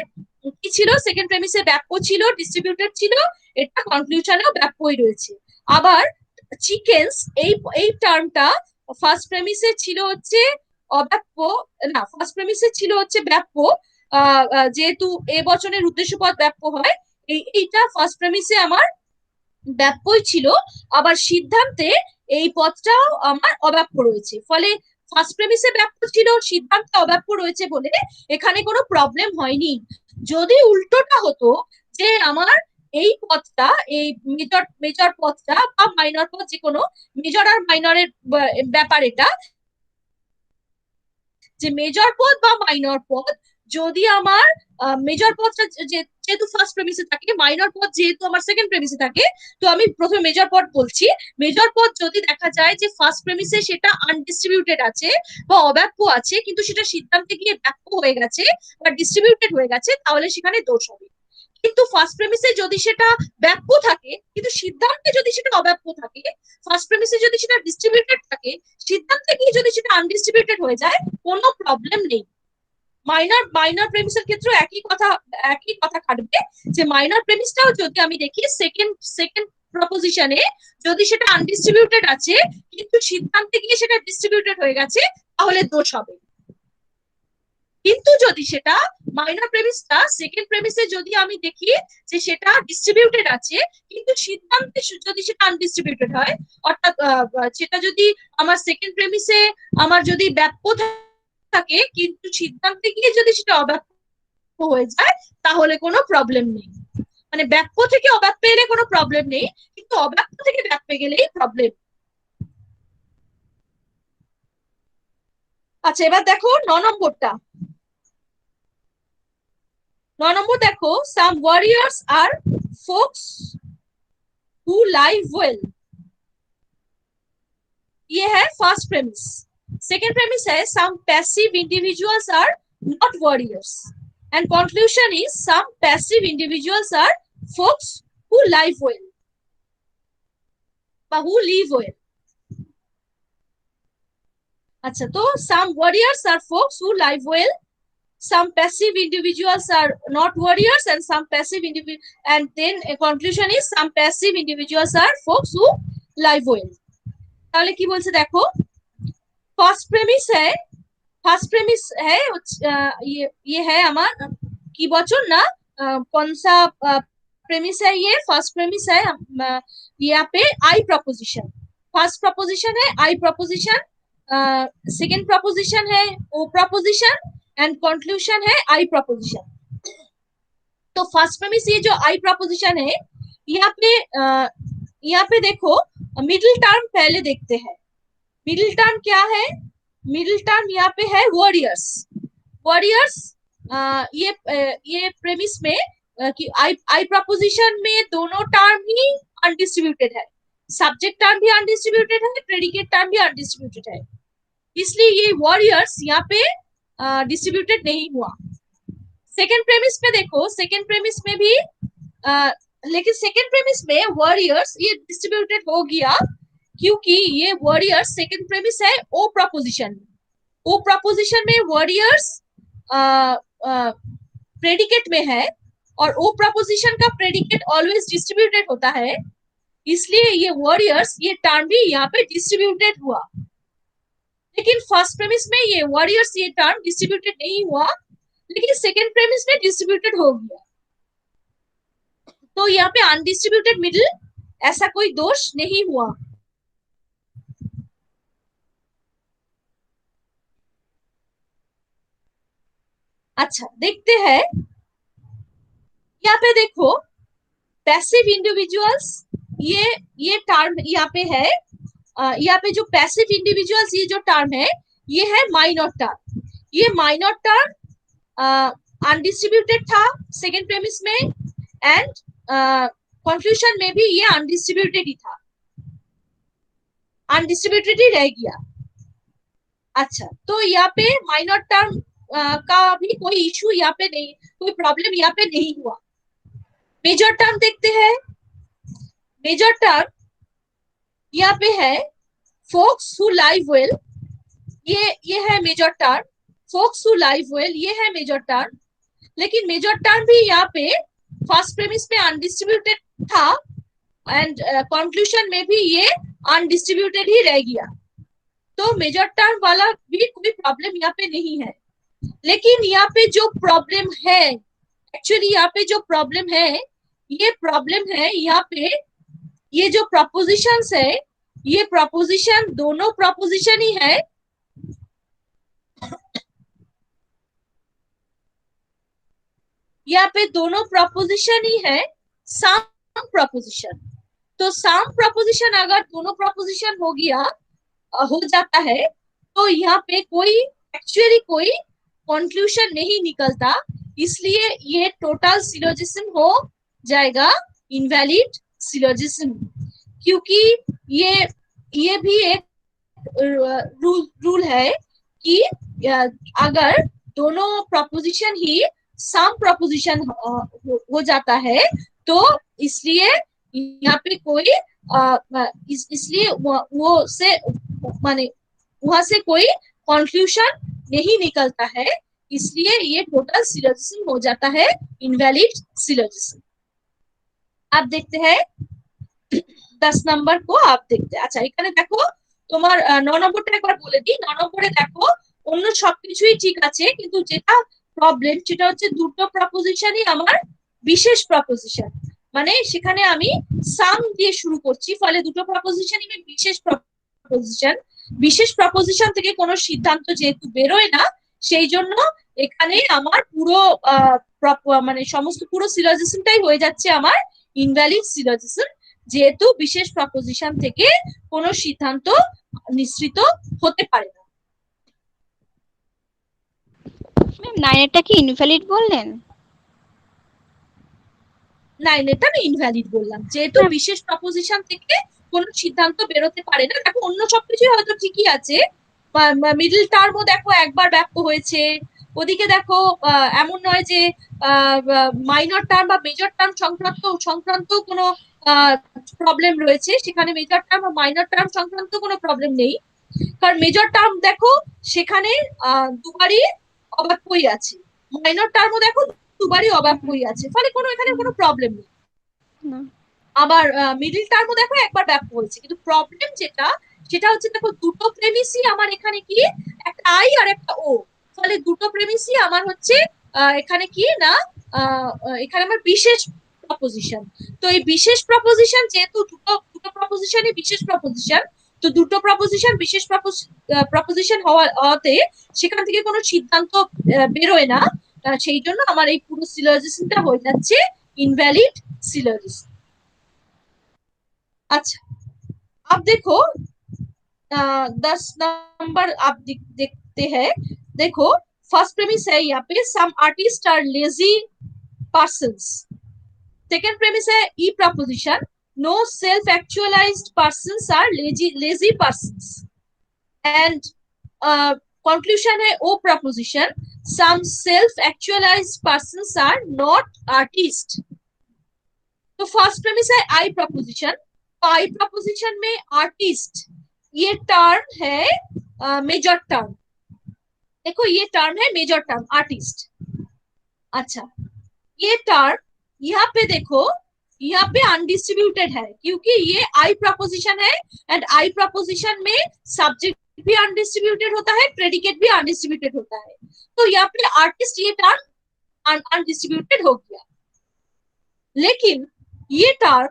কি ছিল, সেকেন্ড প্রেমিসে ব্যাপ্য ছিল, ডিস্ট্রিবিউটেড ছিল, এটা কনক্লুশনেও ব্যাপ্যই রয়েছে। আবার চিকেন্স এই টার্মটা ফার্স্ট প্রেমিসে ছিল হচ্ছে অব্যাপ্য, না ফার্স্ট প্রেমিসে ছিল হচ্ছে ব্যাপ্য, যেহেতু এ বচনের উদ্দেশ্যপদ ব্যাপ্য হয়, এইটা ফার্স্ট প্রেমিসে আমার ব্যাপ্যই ছিল, আবার সিদ্ধান্তে এই পদটাও আমার অব্যাপ্য রয়েছে, ফলে ফার্স্ট প্রেমিসে ব্যাপ্য ছিল সিদ্ধান্তে অব্যাপ্য রয়েছে বলে এখানে কোনো প্রবলেম হয়নি। যদি উল্টোটা হতো যে আমার এই পদটা, এই মেজর পদটা বা মাইনর পদ, যে কোনো মেজর আর মাইনরের ব্যাপার এটা, যে মেজর পদ বা মাইনর পদ যদি আমার মেজর পদটা যেহেতু ফার্স্ট প্রেমিসে থাকে, মাইনর পদ যেহেতু আমার সেকেন্ড প্রেমিসে থাকে, তো আমি প্রথমে মেজর পদ বলছি। মেজর পদ যদি দেখা যায় যে ফার্স্ট প্রেমিসে সেটা আনডিস্ট্রিবিউটেড আছে বা অব্যাপ্য আছে, কিন্তু সেটা সিদ্ধান্তে গিয়ে ব্যাপ্য হয়ে গেছে বা ডিস্ট্রিবিউটেড হয়ে গেছে, তাহলে সেখানে দোষ হবে। কিন্তু ফার্স্ট প্রেমিসে যদি সেটা ব্যাপ্য থাকে কিন্তু সিদ্ধান্তে যদি সেটা অব্যাপ্য থাকে, ফার্স্ট প্রেমিসে যদি সেটা ডিস্ট্রিবিউটেড থাকে, সিদ্ধান্তে গিয়ে যদি সেটা আনডিস্ট্রিবিউটেড হয়ে যায়, কোনো প্রবলেম নেই। মাইনর প্রেমিসের ক্ষেত্রে একই কথা খাটবে, যে মাইনর প্রেমিসটাও যদি আমি দেখি সেকেন্ড প্রপোজিশনে যদি সেটা আনডিস্ট্রিবিউটেড আছে কিন্তু সিদ্ধান্তে গিয়ে সেটা ডিস্ট্রিবিউটেড হয়ে গেছে, তাহলে দোষ হবে। কিন্তু যদি সেটা মাইনর প্রেমিসটা সেকেন্ড প্রেমিসে যদি আমি দেখি যে সেটা ডিস্ট্রিবিউটেড আছে কিন্তু সিদ্ধান্তে যদি সেটা আনডিস্ট্রিবিউটেড হয়, অর্থাৎ সেটা যদি আমার সেকেন্ড প্রেমিসে আমার যদি ব্যাপ্য থাকে কিন্তু সিদ্ধান্তে গিয়ে যদি সেটা অব্যাপ্য হয়ে যায়, তাহলে কোনো প্রবলেম নেই। মানে ব্যাপ্য থেকে অব্যাপ্য এলে কোনো প্রবলেম নেই, কিন্তু অব্যাপ্য থেকে ব্যাপ্য গেলেই প্রবলেম। আচ্ছা এবার দেখো 9 নম্বরটা। 9 নম্বর দেখো, some warriors are folks who live well। ये है फर्स्ट प्रेमिस। सेकेंड प्रेमिस है some passive individuals are not warriors, and conclusion is some passive individuals are folks who live well বা who live well। আচ্ছা, তো some warriors are folks who live well, some passive individuals are not warriors, and some passive individual, and then a conclusion is some passive individuals are folks who live well। তাহলে কি বলছে দেখো, first premise है ये है हमार की बचन ना, कौन सा प्रेमिस है ये, फर्स्ट प्रेमिस है यहाँ पे आई प्रपोजिशन। फर्स्ट प्रपोजिशन है आई प्रपोजिशन, सेकेंड प्रपोजिशन है ओ प्रपोजिशन, एंड कंक्लूजन है आई प्रपोजिशन। तो फर्स्ट प्रेमिस ये जो आई प्रपोजिशन है, यहाँ पे देखो मिडिल टर्म पहले देखते हैं। मिडिल टर्म क्या है, मिडिल टर्म यहाँ पे है वॉरियर्स। वॉरियर्स ये प्रेमिस में कि आई प्रपोजिशन में दोनों टर्म ही अनडिस्ट्रीब्यूटेड है, सब्जेक्ट टर्म भी अनडिस्ट्रीब्यूटेड है, प्रेडिकेट टर्म भी अनडिस्ट्रीब्यूटेड है, इसलिए ये वॉरियर्स यहाँ पे डिस्ट्रीब्यूटेड नहीं हुआ। सेकेंड प्रेमिस में देखो, सेकेंड प्रेमिस में भी लेकिन सेकेंड प्रेमिस में वॉरियर्स ये डिस्ट्रीब्यूटेड हो गया, क्योंकि ये वॉरियर्स सेकेंड प्रेमिस है ओ प्रपोजिशन। ओ प्रपोजिशन में वॉरियर्स प्रेडिकेट में है, और ओ प्रपोजिशन का प्रेडिकेट ऑलवेज डिस्ट्रीब्यूटेड होता है, इसलिए ये वॉरियर्स ये टर्म भी यहाँ पे डिस्ट्रीब्यूटेड हुआ। लेकिन फर्स्ट प्रेमिस में ये वॉरियर्स ये टर्म डिस्ट्रीब्यूटेड नहीं हुआ, लेकिन सेकेंड प्रेमिस में डिस्ट्रीब्यूटेड हो गया। तो यहाँ पे अनडिस्ट्रीब्यूटेड मिडिल ऐसा कोई दोष नहीं हुआ। अच्छा, देखते हैं यहाँ पे देखो पैसिव इंडिविजुअल्स, ये टर्म यहाँ पे है, यहाँ पे जो पैसिव इंडिविजुअल्स ये जो टर्म है ये है माइनर टर्म। ये माइनर टर्म अनडिस्ट्रीब्यूटेड था सेकेंड प्रेमिस में, एंड कंक्लूजन में भी ये अनडिस्ट्रीब्यूटेड ही था, अनडिस्ट्रीब्यूटेड ही रह गया। अच्छा, तो यहाँ पे माइनर टर्म का भी कोई इशू यहाँ पे नहीं, कोई प्रॉब्लम यहाँ पे नहीं हुआ। मेजर टर्म देखते हैं। मेजर टर्म यहाँ पे है folks who live well, ये है major term. folks who live well ये है मेजर टर्म, लेकिन मेजर टर्म भी यहाँ पे फर्स्ट प्रेमिस में अनडिस्ट्रीब्यूटेड था, एंड कंक्लूजन में भी ये अनडिस्ट्रीब्यूटेड ही रह गया। तो मेजर टर्म वाला भी कोई प्रॉब्लम यहाँ पे नहीं है। लेकिन यहाँ पे जो प्रॉब्लम है, एक्चुअली यहाँ पे जो प्रॉब्लम है, ये प्रॉब्लम है यहाँ पे ये जो प्रपोजिशंस है, ये प्रपोजिशन दोनों प्रपोजिशन ही है, यहाँ पे दोनों प्रपोजिशन ही है, सम प्रपोजिशन। तो सम प्रपोजिशन अगर दोनों प्रपोजिशन हो जाता है, तो यहाँ पे कोई एक्चुअली कोई कंक्लूजन नहीं निकलता, इसलिए ये टोटल सिलोजिज्म हो जाएगा इनवैलिड सिलोजिज्म। क्योंकि ये भी एक रूल है कि अगर दोनों प्रपोजिशन ही सम प्रपोजिशन हो जाता है, तो इसलिए यहाँ पे कोई इसलिए वो से माने वहां से कोई कंक्लूजन नहीं निकलता है, इसलिए ये टोटल सिलोजिज्म हो जाता है इनवैलिड सिलोजिज्म। आप देखते हैं 10 নম্বর को आप देखते हैं। अच्छा, এখানে দেখো তোমার 9 নম্বরটা একবার বলে দিই। 9 নম্বরে দেখো অন্য সবকিছুই ঠিক আছে, কিন্তু যেটা প্রবলেম সেটা হচ্ছে দুটো প্রপোজিশনই আমার বিশেষ প্রপোজিশন, মানে সেখানে আমি সাম দিয়ে শুরু করছি, ফলে দুটো প্রপোজিশনই বিশেষ প্রপোজিশন। বিশেষ প্রপোজিশন থেকে কোনো সিদ্ধান্ত যেহেতু বেরোয় না, সেই জন্য এখানে আমার পুরো মানে সমস্ত পুরো সিলোজিজমটাই হয়ে যাচ্ছে আমার ইনভ্যালিড সিলোজিজম, যেহেতু বিশেষ প্রপোজিশন থেকে কোনো সিদ্ধান্ত নিশ্চিত হতে পারে না। ম্যাম 9 কি ইনভ্যালিড বললেন? 9 আমি ইনভ্যালিড বললাম, যেহেতু বিশেষ প্রপোজিশন থেকে কোনো সিদ্ধান্ত বেরোতে পারে না। দেখো অন্য সবকিছু হয়তো ঠিকই আছে, মিডল টার্মও দেখো একবার ব্যক্ত হয়েছে, ওদিকে দেখো এমন নয় যে মাইনর টার্ম বা মেজর টার্ম সংক্রান্ত কোনো প্রবলেম রয়েছে, সেখানে মেজর টার্ম বা মাইনর টার্ম সংক্রান্ত কোনো প্রবলেম নেই। কারণ মেজর টার্ম দেখো সেখানে দুবারই অব্যত্যই আছে, মাইনর টার্মও দেখো দুবারই অব্যত্যই আছে, ফলে কোনো এখানে কোনো প্রবলেম নেই। না। আবার মিডল টার্মও দেখো একবার ব্যাক হয়েছে, কিন্তু প্রবলেম যেটা সেটা হচ্ছে দেখো দুটো প্রেমিসই আমার এখানে কি, একটা আই আর একটা ও, ফলে দুটো প্রেমিসই আমার হচ্ছে এখানে কি না, এখানে আমার বিশেষ প্রপোজিশন। তো এই বিশেষ প্রপোজিশন যেহেতু দুটো দুটো প্রপোজিশনই বিশেষ প্রপোজিশন, তো দুটো প্রপোজিশন বিশেষ প্রপোজিশন হওয়াতে সেখান থেকে কোনো সিদ্ধান্ত বেরোয় না, সেই জন্য আমার এই পুরো সিলোজিজমটা হয়ে যাচ্ছে ইনভ্যালিড सिलोजिज्म। अच्छा, अब देखो 10 नंबर आप देखते हैं। देखो फर्स्ट प्रेमिस है यहाँ पे some artist are lazy persons. Second premise है E proposition no self actualized persons are lazy persons. And conclusion है O proposition some self actualized persons are not artist. तो फर्स्ट प्रेमिस है I proposition, I proposition में artist ये term है major term. देखो ये term है major term artist. अच्छा, ये टर्म यहाँ पे देखो, यहाँ पे अनडिस्ट्रीब्यूटेड है क्योंकि ये आई प्रपोजिशन है, एंड आई प्रपोजिशन में सब्जेक्ट भी अनडिस्ट्रीब्यूटेड होता है, प्रेडिकेट भी अनडिस्ट्रीब्यूटेड होता है, तो यहाँ पे आर्टिस्ट ये टर्म अनडिस्ट्रीब्यूटेड हो गया। लेकिन ये टर्म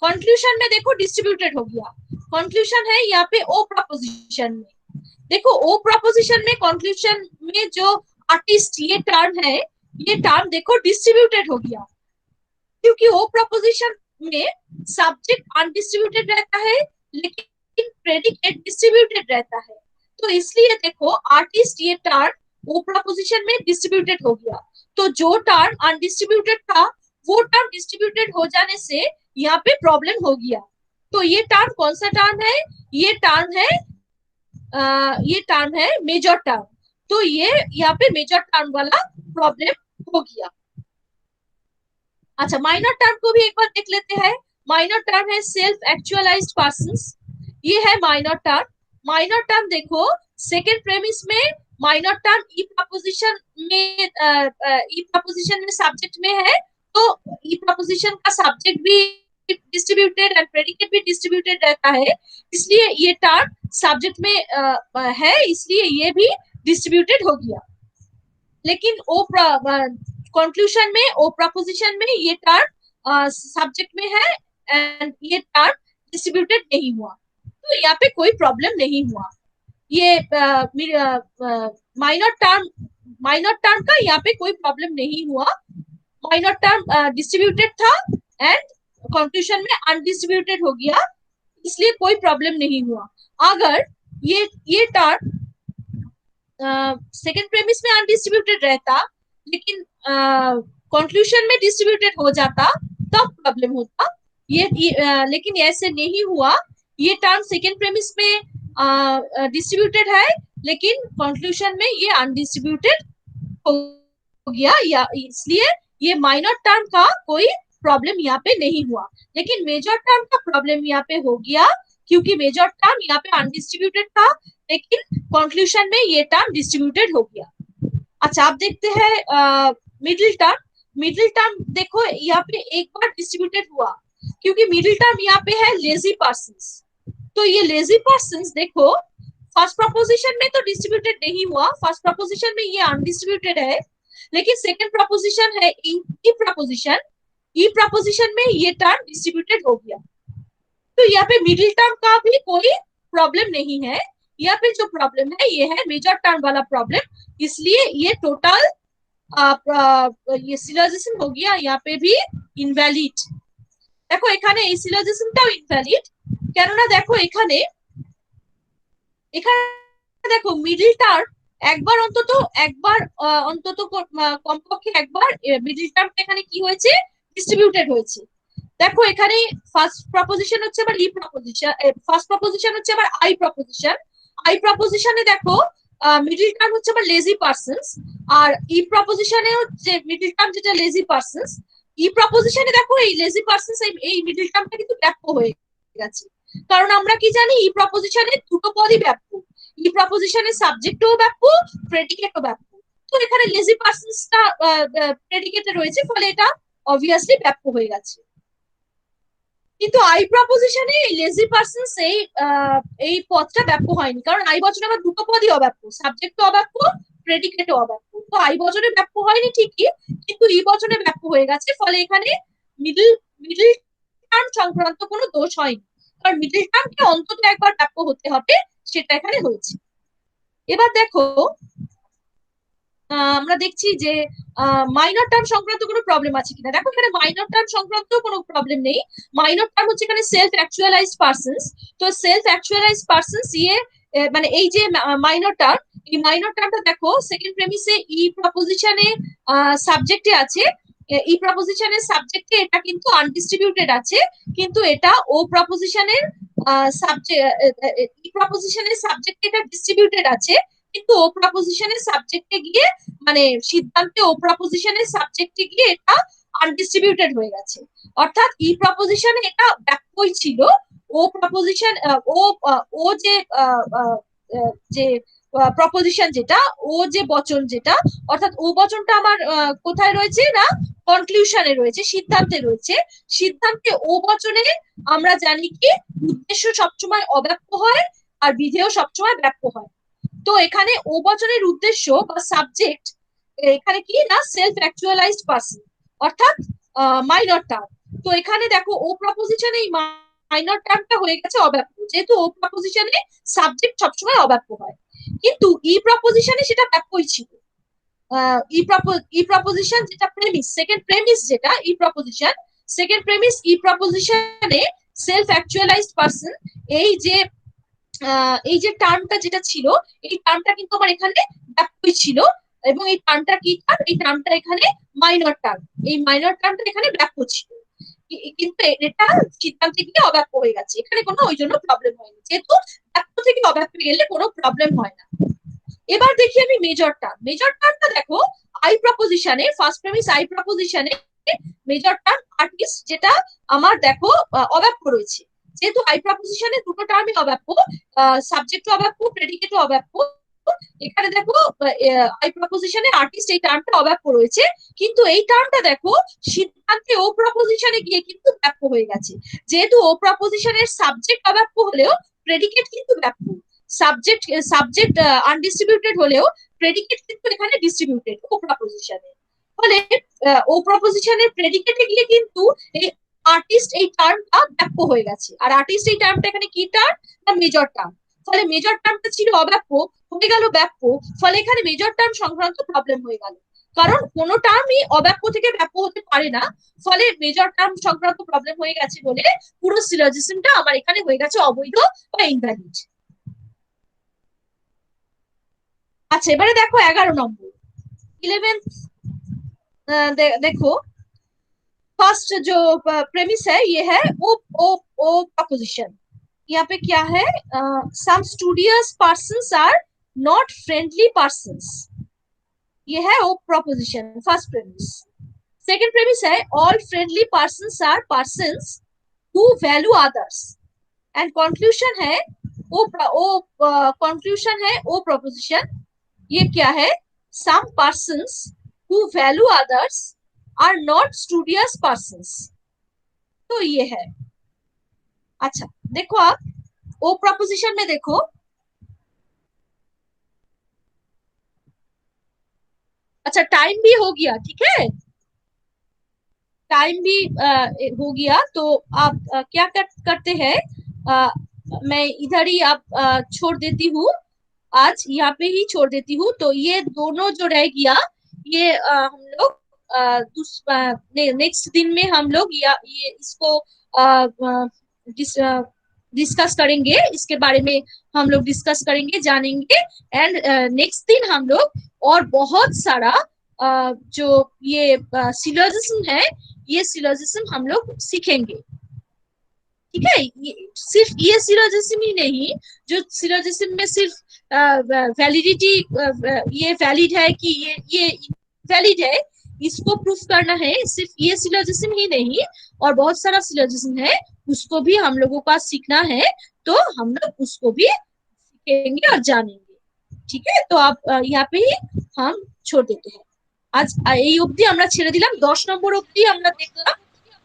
कंक्लूजन में देखो डिस्ट्रीब्यूटेड हो गया। कंक्लूजन है यहाँ पे ओ प्रपोजिशन में, देखो ओ प्रपोजिशन में कंक्लूजन में जो आर्टिस्ट ये टर्म है, ये टर्म देखो डिस्ट्रीब्यूटेड हो गया, क्योंकि ओ प्रपोजिशन में सब्जेक्ट अनडिस्ट्रीब्यूटेड रहता है लेकिन प्रेडिकेट डिस्ट्रीब्यूटेड रहता है, तो इसलिए देखो आर्टिस्ट ये टर्म ओ प्रपोजिशन में डिस्ट्रीब्यूटेड हो गया। तो जो टर्म अनडिस्ट्रीब्यूटेड था वो टर्म डिस्ट्रीब्यूटेड हो जाने से यहाँ पे प्रॉब्लम हो गया। तो ये टर्म कौन सा टर्म है, ये टर्म है मेजर टर्म। तो ये यहाँ पे मेजर टर्म वाला प्रॉब्लम हो गया। अच्छा, माइनर टर्म को भी एक बार देख लेते हैं। माइनर टर्म है सेल्फ एक्चुअलाइज्ड पर्सन्स, ये है माइनर टर्म। माइनर टर्म देखो सेकेंड प्रेमिस में माइनर टर्म ई प्रपोजिशन में सब्जेक्ट में है, तो ई प्रपोजिशन का सब्जेक्ट भी डिस्ट्रीब्यूटेड एंड प्रेडिकेट भी डिस्ट्रीब्यूटेड रहता है, इसलिए ये टर्म सब्जेक्ट में है, इसलिए ये भी डिस्ट्रीब्यूटेड हो गया। लेकिन ओ कंक्लूजन में ओ प्रपोजिशन में ये टर्म सब्जेक्ट में है एंड ये टर्म डिस्ट्रीब्यूटेड नहीं हुआ, तो यहाँ पे कोई प्रॉब्लम नहीं हुआ। ये माइनर टर्म का यहाँ पे कोई प्रॉब्लम नहीं हुआ, माइनर टर्म डिस्ट्रीब्यूटेड था एंड कंक्लूजन में अनडिस्ट्रीब्यूटेड हो गया, इसलिए कोई प्रॉब्लम नहीं हुआ। अगर ये टर्म सेकेंड प्रेमिस में अनडिस्ट्रीब्यूटेड रहता लेकिन कंक्लूजन में डिस्ट्रीब्यूटेड हो जाता तब प्रॉब्लम होता, लेकिन ऐसे नहीं हुआ। ये टर्म सेकेंड प्रेमिस में डिस्ट्रीब्यूटेड है लेकिन कंक्लूजन में ये अनडिस्ट्रीब्यूटेड हो गया, या इसलिए ये माइनर टर्म का कोई प्रॉब्लम यहाँ पे नहीं हुआ। लेकिन मेजर टर्म का प्रॉब्लम यहाँ पे हो गया क्योंकि मेजर टर्म यहाँ पे अनडिस्ट्रीब्यूटेड था लेकिन कंक्लूजन में ये टर्म डिस्ट्रीब्यूटेड हो गया। अच्छा, आप देखते हैं मिडिल टर्म। मिडिल टर्म देखो यहाँ पे एक बार डिस्ट्रीब्यूटेड हुआ क्योंकि मिडिल टर्म यहाँ पे है लेजी पर्सन्स, तो ये लेजी पर्सन्स देखो फर्स्ट प्रपोजिशन में तो डिस्ट्रीब्यूटेड नहीं हुआ, फर्स्ट प्रपोजिशन में ये अनडिस्ट्रीब्यूटेड है, लेकिन सेकंड प्रपोजिशन है ई प्रपोजिशन में ये टर्म डिस्ट्रीब्यूटेड हो गया। तो यहाँ पे मिडिल टर्म का भी कोई प्रॉब्लम नहीं है, यहाँ पे जो प्रॉब्लम है ये है मेजर टर्म वाला प्रॉब्लम, इसलिए ये टोटल ये सिलोजिज्म हो गया यहाँ पे भी इनवैलिड। देखो এখানে এই সিলোজিজমটাও ইনভ্যালিড, কেননা দেখো এখানে দেখো মিডল টার্ম অন্তত কমপক্ষে একবার মিডল টার্ম এখানে কি হয়েছে, ডিস্ট্রিবিউটেড হয়েছে। দেখো এখানে ফার্স্ট প্রপোজিশন হচ্ছে আবার ই প্রপোজিশন, ফার্স্ট প্রপোজিশন হচ্ছে আবার আই প্রপোজিশনে দেখো মিডল টার্ম হচ্ছে আবার লেজি পার্সনস। আর ই প্রপোজিশনেও যে মিডল টার্ম যেটা লেজি পার্সনস, ই প্রপোজিশনে দেখো এই লেজি পার্সনস এই মিডল টার্মটা কিন্তু ব্যাপ্য হয়ে গেছে। কারণ আমরা কি জানি, ই প্রপোজিশনে দুটো পদই ব্যাপ্য, ই প্রপোজিশনের সাবজেক্টও ব্যাপ্য, প্রেডিকেটও ব্যাপ্য। তো এখানে লেজি পার্সনসটা প্রেডিকেটে রয়েছে, ফলে এটা অবভিয়াসলি ব্যাপ্য হয়ে গেছে। কিন্তু আই প্রপোজিশনে এই লেজি পার্সনস এই পদটা ব্যাপ্য হয়নি, কারণ আই বচনে আমার দুটো পদই অব্যাপ্য, সাবজেক্টও অব্যাপ্য, প্রেডিকেটও অব্যাপ্য। তো আই বচনে ব্যাপ্য হয়নি ঠিকই, কিন্তু ই বচনে ব্যাপ্য হয়ে গেছে, ফলে এখানে মিডল মিডল টার্ম সংক্রান্ত কোনো দোষ হয়নি, কারণ মিডল টার্মকে অন্তত একবার ব্যাপ্য হতে হবে, সেটা এখানে হয়েছে। এবার দেখো, আমরা দেখছি যে মাইনর টার্ম সংক্রান্ত কোনো প্রবলেম আছে কিনা। দেখো এখানে মাইনর টার্ম সংক্রান্ত কোনো প্রবলেম নেই। মাইনর টার্ম হচ্ছে এখানে সেলফ অ্যাকচুয়ালাইজড পার্সনস। তো সেলফ অ্যাকচুয়ালাইজড পার্সনস মানে এই যে মাইনর টার্ম, এই মাইনর টার্মটা দেখো সেকেন্ড প্রেমিসে ই প্রপোজিশনে সাবজেক্টে আছে, ই প্রপোজিশনের সাবজেক্টে এটা কিন্তু আনডিস্ট্রিবিউটেড আছে, কিন্তু এটা ও প্রপোজিশনের ই প্রপোজিশনের সাবজেক্টে এটা ডিস্ট্রিবিউটেড আছে, কিন্তু ও প্রপোজিশনের সাবজেক্টে গিয়ে মানে সিদ্ধান্তে ও প্রপোজিশনের সাবজেক্টে গিয়ে এটা আনডিস্ট্রিবিউটেড হয়ে গেছে। অর্থাৎ ই প্রপোজিশনে এটা ব্যাপ্যই ছিল, ও প্রপোজিশন ও যে যে প্রপোজিশন যেটা, ও যে বচন যেটা, অর্থাৎ ও বচনটা আমার কোথায় রয়েছে না, কনক্লুশনে রয়েছে, সিদ্ধান্তে রয়েছে। সিদ্ধান্তে ও বচনে আমরা জানি কি উদ্দেশ্য সবসময় অব্যাপ্য হয় আর বিধেয় সবসময় ব্যাপ্য হয়। তো এখানে ও বচনের উদ্দেশ্য বা সাবজেক্ট এখানে কি না, সেলফ অ্যাকচুয়ালাইজড পার্সন, অর্থাৎ মাইনর টার্ম। তো এখানে দেখো ও প্রপোজিশনে এই মাইনর টার্মটা হয়ে গেছে অব্যাপ্য, যেহেতু ও প্রপোজিশনে সাবজেক্ট সবসময় অব্যাপ্য হয়, কিন্তু ই প্রপোজিশনে সেটা ব্যাপ্যই ছিল। ই প্রপোজিশন যেটা প্রেমিস, সেকেন্ড প্রেমিস যেটা ই প্রপোজিশন, সেকেন্ড প্রেমিস ই প্রপোজিশনে সেলফ অ্যাকচুয়ালাইজড পার্সন, এই যে এই যে টার্মটা যেটা ছিল, এই টার্মটা কিন্তু আমার এখানে ব্যাপ্যই ছিল, এবং এই টার্মটা কি টার্ম, এই টার্মটা এখানে মাইনর টার্ম, এই মাইনর টার্মটা এখানে ব্যাপ্য ছিল, কিন্তু এটা সিদ্ধান্তে গিয়ে অব্যাপ্য হয়ে গেছে, এখানে কোনো ওই জন্য প্রবলেম হয়নি, যেহেতু ব্যাপ্য থেকে অব্যাপ্যে গেলে কোনো প্রবলেম হয় না। এবার দেখি আমি মেজর টার্ম। মেজর টার্মটা দেখো আই প্রপোজিশনে, ফার্স্ট প্রেমিস আই প্রপোজিশনে মেজর টার্ম আর্টিস্ট, যেটা আমার দেখো অব্যাপ্য রয়েছে, যেহেতু আই প্রপোজিশনে দুটো টার্মই অব্যাপ্য, সাবজেক্ট অব্যাপ্য, প্রেডিকেট অব্যাপ্য, এখানে দেখো আই প্রপোজিশনে আর্টিস্ট এই টার্মটা অব্যাপ্য রয়েছে, কিন্তু এই টার্মটা দেখো সিদ্ধান্তে ও প্রপোজিশনে গিয়ে কিন্তু ব্যাপ্য হয়ে গেছে, যেহেতু ও প্রপোজিশনের সাবজেক্ট অব্যাপ্য হলেও প্রেডিকেট কিন্তু ব্যাপ্য, সাবজেক্ট আনডিস্ট্রিবিউটেড হলেও প্রেডিকেট কিন্তু এখানে ডিস্ট্রিবিউটেড ও প্রপোজিশনে, ফলে ও প্রপোজিশনের প্রেডিকেটে গিয়ে কিন্তু এই আর্টিস্ট এই টার্মটা ব্যাপ্য হয়ে গেছে। আর আর্টিস্ট এই টার্মটা এখানে কি টার্ম না, মেজর টার্ম, ফলে মেজর টার্মটা ছিল অব্যাপ্য, হয়ে গেল ব্যাপ্য, ফলে এখানে মেজর টার্ম সংক্রান্ত প্রবলেম হয়ে গেল, কারণ কোনো টার্মই অব্যাপ্য থেকে ব্যাপ্য হতে পারে না, ফলে মেজর টার্ম সংক্রান্ত প্রবলেম হয়ে গেছে বলে পুরো সিলোজিজমটা আমার এখানে হয়ে গেছে অবৈধ বা ইনভ্যালিড। আচ্ছা এবারে দেখো 11 নম্বর, 11th देखो फर्स्ट जो प्रेमिस है ये है ओ ओ ओ प्रपोजिशन। यहाँ पे क्या है, some studious persons are not friendly persons, ये है O proposition first premise. Second premise है all friendly persons are persons who value others, and conclusion है ओ कंक्लूजन है ओ प्रपोजिशन, ये क्या है, some persons who value others are not studious persons, तो ये है। अच्छा देखो आप ओ प्रपोजिशन में देखो, अच्छा टाइम भी हो गया, ठीक है, टाइम भी हो गया, तो आप क्या करते हैं, मैं इधर ही आप छोड़ देती हूँ, आज यहाँ पे ही छोड़ देती हूँ। तो ये दोनों जो रह गया, ये हम लोग नेक्स्ट दिन में हम लोग ये इसको डिस्कस करेंगे, इसके बारे में हम लोग डिस्कस करेंगे, जानेंगे, एंड नेक्स्ट दिन हम लोग और बहुत सारा जो ये सिलोजिज्म है, ये सिलोजिज्म हम लोग सीखेंगे। ठीक है। सिर्फ ये सिलोजिज्म ही नहीं, जो सिलोजिज्म में सिर्फ वैलिडिटी ये वैलिड है कि ये वैलिड है, इसको प्रूफ करना है। सिर्फ ये सिलोजिज्म ही नहीं, और बहुत सारा सिलोजिज्म है, उसको भी हम लोगों को सीखना है। तो हम लोग उसको भी सीखेंगे और जानेंगे। ठीक है, तो आप यहाँ पे ही हम छोड़ देते हैं। আজ এই অবধি আমরা ছেড়ে দিলাম, 10 নম্বর অবধি আমরা দেখলাম।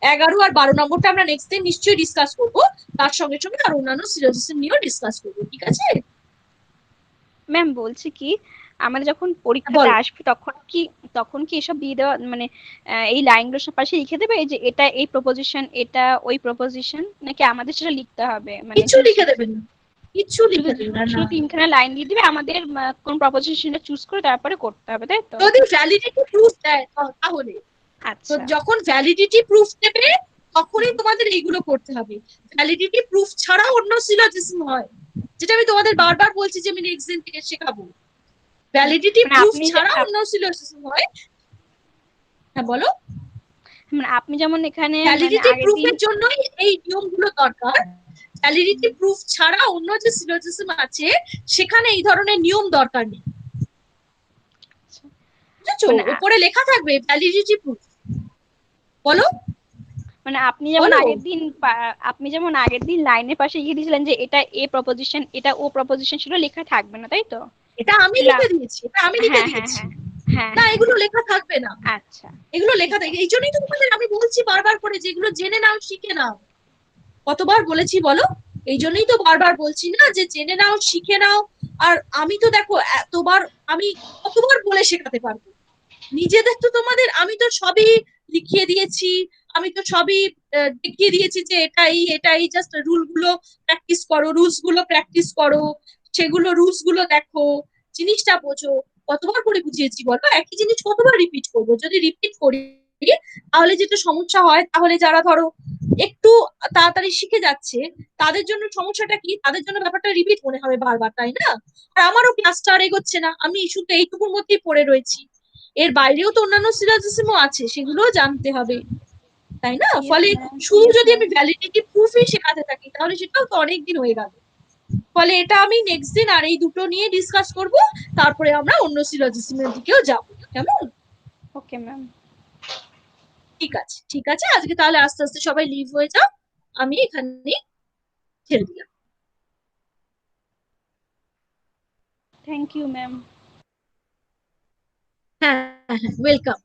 11 আর 12 নম্বরটা আমরা নেক্সট দিন নিশ্চয়ই ডিসকাস করবো, তার সঙ্গে সঙ্গে আর অন্যান্য সিলোজিজম নিয়েও ডিসকাস করবো। ঠিক আছে ম্যাম বলছি কি, আমাদের যখন পরীক্ষাতে বলো। আসবে তখন কি এসব দিয়ে দেওয়া, মানে এই লাইনগুলো সব পাশে লিখে দেবে যে এটা এই প্রপোজিশন, এটা ওই প্রপোজিশন, নাকি আমাদের সেটা লিখতে হবে? মানে কিছু লিখে দেবেন না, কিছু শুধু লিখে দেবেন না, না। শুধু তিনখানা লাইন দিয়ে দিবে, আমাদের কোন প্রপোজিশনটা চুজ করে তারপরে করতে হবে, তাই তো? যদি ভ্যালিডিটি প্রুফ দেয় তাহলে, তো আচ্ছা যখন ভ্যালিডিটি প্রুফ দেবে তখনই তোমাদের এইগুলো করতে হবে। ভ্যালিডিটি প্রুফ ছাড়া অন্য সিলোজিজম হয়, যেটা আমি তোমাদের বারবার বলছি যে আমি নেক্সট দিন থেকে শেখাবো। ভ্যালিডিটি মানে প্রুফ আপনি ছাড়া অন্য সিলোজিজম হয়। হ্যাঁ বলো। মানে আপনি যেমন এখানে মানে ভ্যালিডিটি আগের দিন, প্রুফের জন্যই এই নিয়মগুলো দরকার। ভ্যালিডিটি প্রুফ ছাড়া অন্য যে সিলোজিজম আছে সেখানে এই ধরনের নিয়ম দরকার নেই। বুঝেছো, মানে উপরে লেখা থাকবে ভ্যালিডিটি প্রুফ। বলো মানে বলো। আপনি যেমন আগের দিন লাইনের পাশে লিখে দিয়েছিলেন যে এটা এ প্রপোজিশন, এটা ও প্রপোজিশন, সেটা লেখা থাকবে না, তাই তো? এটা আমি লা- লিখে দিয়েছি, এটা আমি লিখে হ্যাঁ হ্যাঁ দিয়েছি। হ্যাঁ হ্যাঁ না, হ্যাঁ এগুলো হ্যাঁ। লেখা থাকবে না। আচ্ছা এগুলো লেখা ঠিক থাকে, এই আছে। জন্যই তো তোমাদের আমি বলছি বারবার করে যে এগুলো জেনে নাও, শিখে নাও। কতবার বলেছি বলো? এই জন্যই তো বারবার বলছি না যে জেনে নাও, শিখে নাও। আর আমি তো দেখো এতবার, আমি কতবার বলে শেখাতে পারবো? নিজেদের তো তোমাদের আমি তো সবই লিখিয়ে দিয়েছি, আমি তো সবই দেখিয়ে দিয়েছি যে এটাই এটাই, জাস্ট রুল গুলো প্র্যাকটিস করো, রুলস গুলো প্র্যাকটিস করো, সেগুলো রুলস গুলো দেখো, জিনিসটা বোঝো। কতবার করে বুঝিয়েছি বলো? একই জিনিস কতবার রিপিট করবো? যদি রিপিট করি তাহলে যেটা সমস্যা হয়, তাহলে যারা ধরো একটু তাড়াতাড়ি শিখে যাচ্ছে তাদের জন্য সমস্যাটা কি, তাদের জন্য ব্যাপারটা রিপিট মনে হবে বারবার, তাই না? আর আমারও ক্লাসটা আর এগোচ্ছে না, আমি শুধু এইটুকুর মধ্যেই পড়ে রয়েছি। এর বাইরেও তো অন্যান্য সিলোজিজমও আছে, সেগুলোও জানতে হবে, তাই না? ইয়েস ফলে ম্যাম, শুধু ইয়েস যদি ম্যাম। আমি ভ্যালিডিটি প্রুফই শেখাতে থাকি তাহলে সেটাও তো অনেক দিন হয়ে গেল। ফলে এটা আমি নেক্সট দিন আর এই দুটো নিয়ে ডিসকাস করব, তারপরে আমরা অন্য সিলোজিজমের দিকেও যাব। কেমন? Okay ma'am. ঠিক আছে, ঠিক আছে, আজকে তাহলে আস্তে আস্তে সবাই লিভ হয়ে যাও, আমি এখানে ছেড়ে দিলাম। Thank you ma'am. হ্যাঁ হ্যাঁ, ওয়েলকাম।